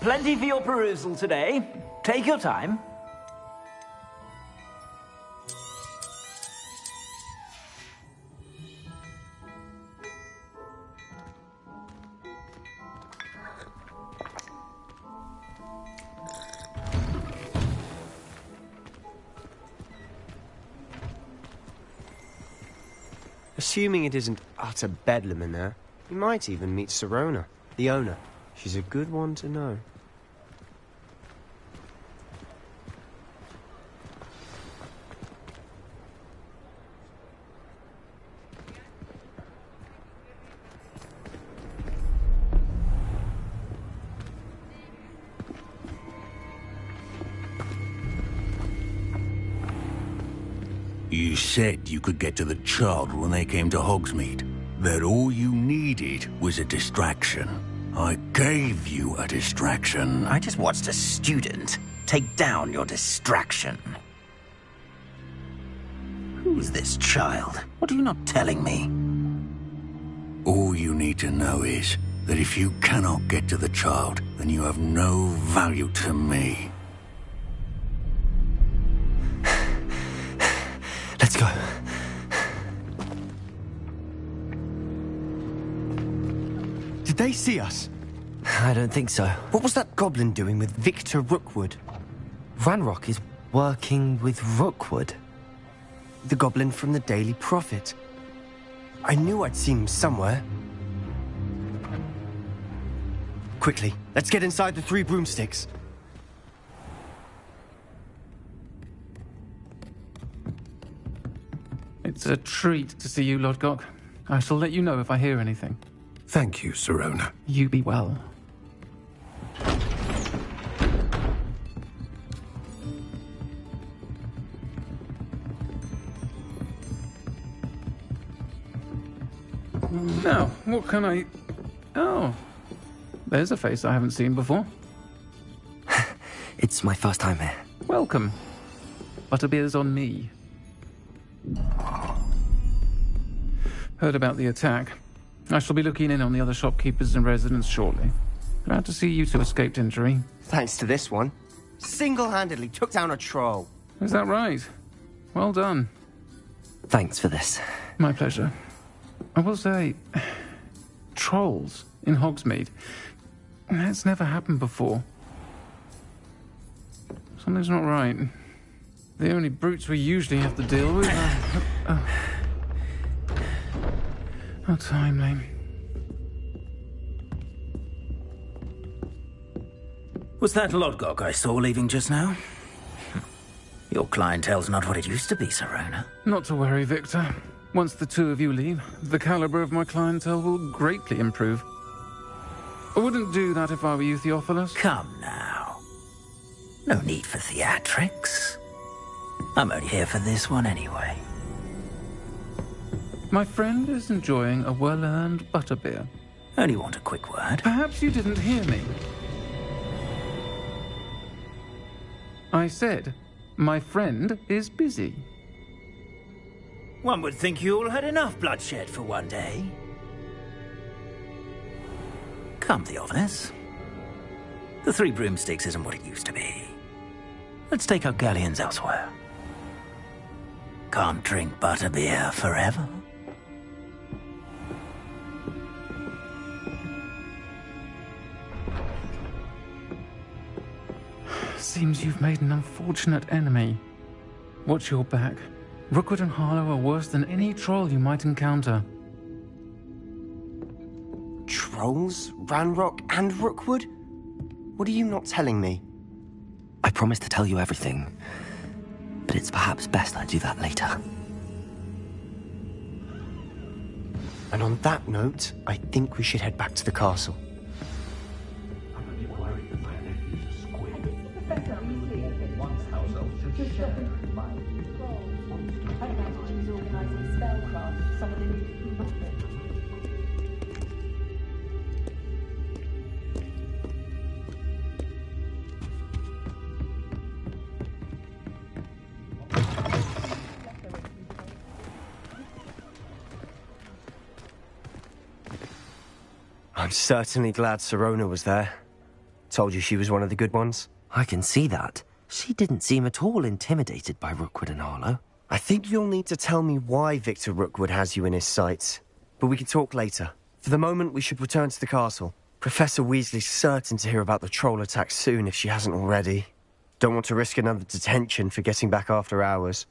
Plenty for your perusal today. Take your time. Assuming it isn't utter bedlam in there, you might even meet Sirona, the owner. She's a good one to know. You said you could get to the child when they came to Hogsmeade. That all you needed was a distraction. I gave you a distraction. I just watched a student take down your distraction. Who's this child? What are you not telling me? All you need to know is that if you cannot get to the child, then you have no value to me. Let's go. Did they see us? I don't think so. What was that goblin doing with Victor Rookwood? Ranrock is working with Rookwood. The goblin from the Daily Prophet. I knew I'd seen him somewhere. Quickly, let's get inside the 3 broomsticks. It's a treat to see you, Lodgok. I shall let you know if I hear anything. Thank you, Sirona. You be well. Now, what can I... Oh, there's a face I haven't seen before. It's my first time here. Welcome. Butterbeer's on me. Heard about the attack. I shall be looking in on the other shopkeepers and residents shortly. Glad to see you two escaped injury. Thanks to this one. Single-handedly took down a troll. Is that right? Well done. Thanks for this. My pleasure. I will say, trolls in Hogsmeade. That's never happened before. Something's not right. The only brutes we usually have to deal with are... How timely. Was that Lodgok I saw leaving just now? Your clientele's not what it used to be, Sirona. Not to worry, Victor. Once the two of you leave, the caliber of my clientele will greatly improve. I wouldn't do that if I were you, Theophilus. Come now. No need for theatrics. I'm only here for this one anyway. My friend is enjoying a well-earned butterbeer. Only want a quick word. Perhaps you didn't hear me. I said, my friend is busy. One would think you all had enough bloodshed for one day. Come, Theophilus. The Three Broomsticks isn't what it used to be. Let's take our galleons elsewhere. Can't drink butterbeer forever. Seems you've made an unfortunate enemy. Watch your back. Rookwood and Harlow are worse than any troll you might encounter. Trolls? Ranrock and Rookwood? What are you not telling me? I promised to tell you everything, but it's perhaps best I do that later. And on that note, I think we should head back to the castle. I'm certainly glad Sirona was there. Told you she was one of the good ones. I can see that. She didn't seem at all intimidated by Rookwood and Harlow. I think you'll need to tell me why Victor Rookwood has you in his sights. But we can talk later. For the moment, we should return to the castle. Professor Weasley's certain to hear about the troll attack soon if she hasn't already. Don't want to risk another detention for getting back after hours.